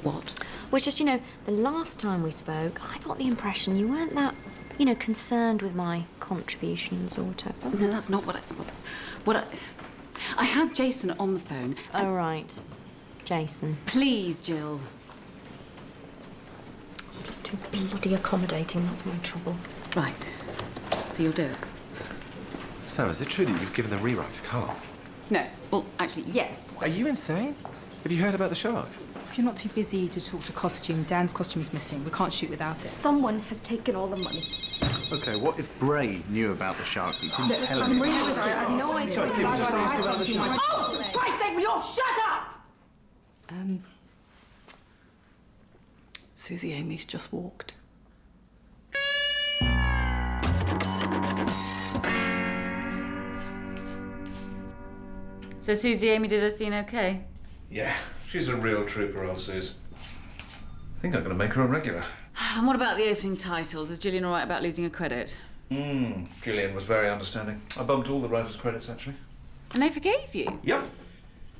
What? Well, it's just, you know, the last time we spoke, I got the impression you weren't that, you know, concerned with my contributions or whatever. No, that's not I had Jason on the phone. Oh, right. Jason. Please, Jill. I'm just too bloody accommodating, that's my trouble. Right. So you'll do it? Sam, is it true that you've given the rewrite to Carl? No. Well, actually, yes. Are you insane? Have you heard about the shark? If you're not too busy to talk to costume, Dan's costume is missing. We can't shoot without it. Someone has taken all the money. OK, what if Bray knew about the shark but he didn't tell him? I'm really sorry. I have no idea. Sorry, Kim, just ask about the shark. Oh, for Christ's sake, will you all shut up? Susie Amy's just walked. So Susie Amy did her scene OK? Yeah, she's a real trooper, old Suze. I think I'm going to make her a regular. And what about the opening titles? Is Gillian all right about losing her credit? Gillian was very understanding. I bumped all the writers' credits, actually. And they forgave you? Yep.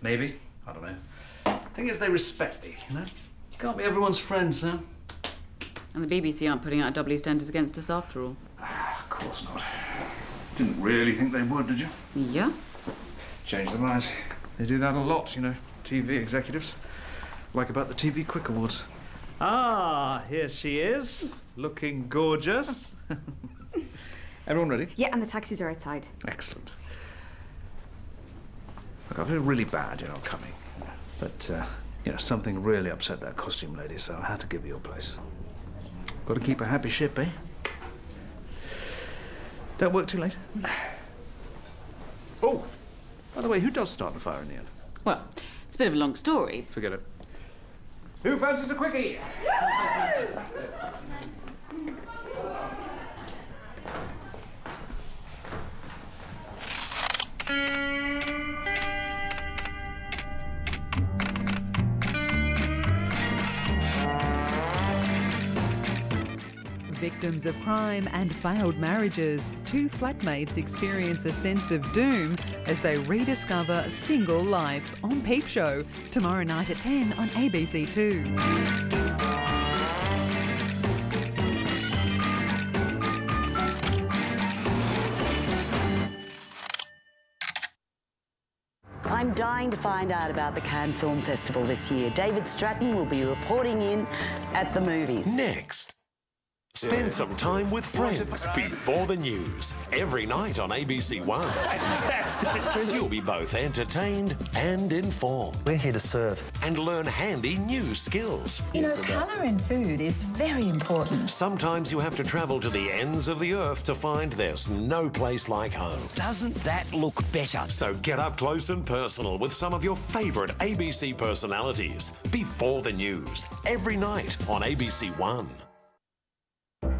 Maybe. I don't know. Thing is, they respect me, you know? You can't be everyone's friend, Sam. And the BBC aren't putting out double EastEnders against us after all. Of course not. Didn't really think they would, did you? Yeah. Change their minds. They do that a lot, you know, TV executives. Like about the TV Quick Awards. Ah, here she is, looking gorgeous. Everyone ready? Yeah, and the taxis are outside. Excellent. Look, I feel really bad, you know, coming. But, you know, something really upset that costume lady, so I had to give you your place. Got to keep a happy ship, eh? Don't work too late. Oh, by the way, who does start the fire in the end? Well, it's a bit of a long story. Forget it. Who fancies a quickie? victims of crime and failed marriages, two flatmates experience a sense of doom as they rediscover single life on Peep Show, tomorrow night at 10 on ABC2. I'm dying to find out about the Cannes Film Festival this year. David Stratton will be reporting in at the movies. Next. Spend some time with friends before the news. Every night on ABC One. Fantastic! You'll be both entertained and informed. We're here to serve. And learn handy new skills. You know, colour in food is very important. Sometimes you have to travel to the ends of the earth to find there's no place like home. Doesn't that look better? So get up close and personal with some of your favourite ABC personalities. Before the news. Every night on ABC One.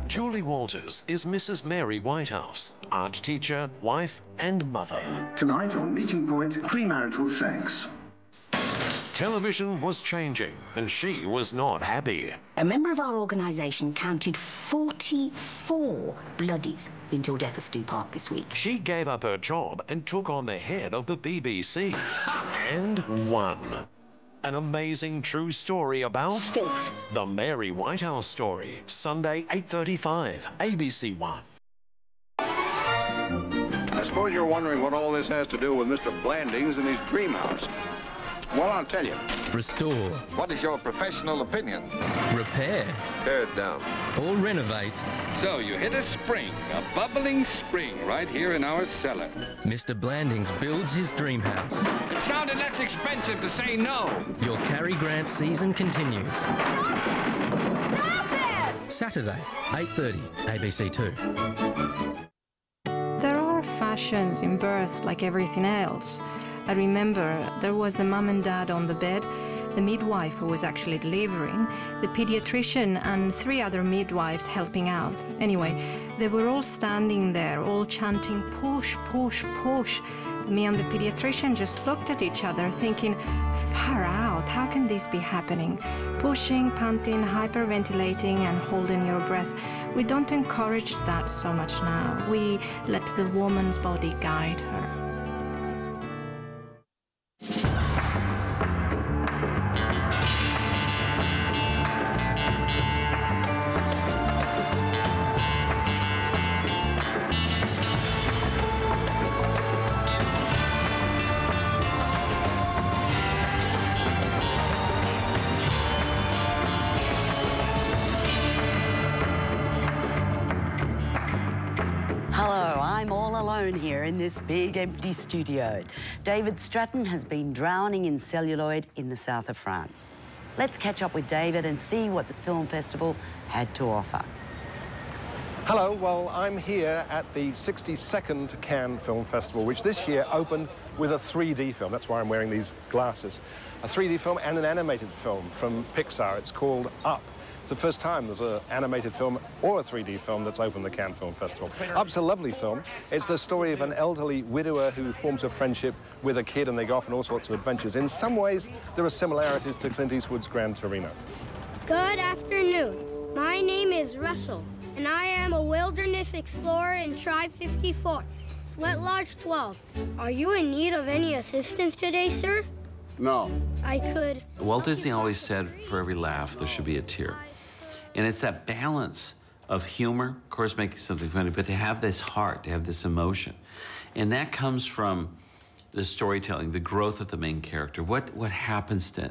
Julie Walters is Mrs. Mary Whitehouse, art teacher, wife and mother. Tonight on Meeting Point, premarital sex. Television was changing and she was not happy. A member of our organisation counted 44 bloodies in Till Death Us Do Part this week. She gave up her job and took on the head of the BBC. And won. An amazing true story about filth. The Mary Whitehouse story. Sunday, 8:35, ABC One. I suppose you're wondering what all this has to do with Mr. Blandings and his dream house. Well, I'll tell you. Restore. What is your professional opinion? Repair. Tear it down. Or renovate. So you hit a spring, a bubbling spring, right here in our cellar. Mr. Blandings builds his dream house. It sounded less expensive to say no. Your Cary Grant season continues. Saturday, 8:30, ABC2. There are fashions in birth like everything else. I remember there was the mum and dad on the bed, the midwife who was actually delivering, the pediatrician and 3 other midwives helping out. Anyway, they were all standing there, all chanting, push, push, push. Me and the pediatrician just looked at each other thinking, far out, how can this be happening? Pushing, panting, hyperventilating and holding your breath. We don't encourage that so much now. We let the woman's body guide her. Here in this big empty studio. David Stratton has been drowning in celluloid in the south of France. Let's catch up with David and see what the film festival had to offer. Hello, well, I'm here at the 62nd Cannes Film Festival, which this year opened with a 3D film. That's why I'm wearing these glasses. A 3D film and an animated film from Pixar. It's called Up. It's the first time there's an animated film or a 3D film that's opened the Cannes Film Festival. Up's a lovely film. It's the story of an elderly widower who forms a friendship with a kid and they go off on all sorts of adventures. In some ways, there are similarities to Clint Eastwood's Gran Torino. Good afternoon. My name is Russell, and I am a wilderness explorer in Tribe 54, Sweat Lodge 12. Are you in need of any assistance today, sir? No. I could... Walt Disney always said, for every laugh, there should be a tear. And it's that balance of humor, of course, making something funny, but they have this heart, they have this emotion. And that comes from the storytelling, the growth of the main character. What happens to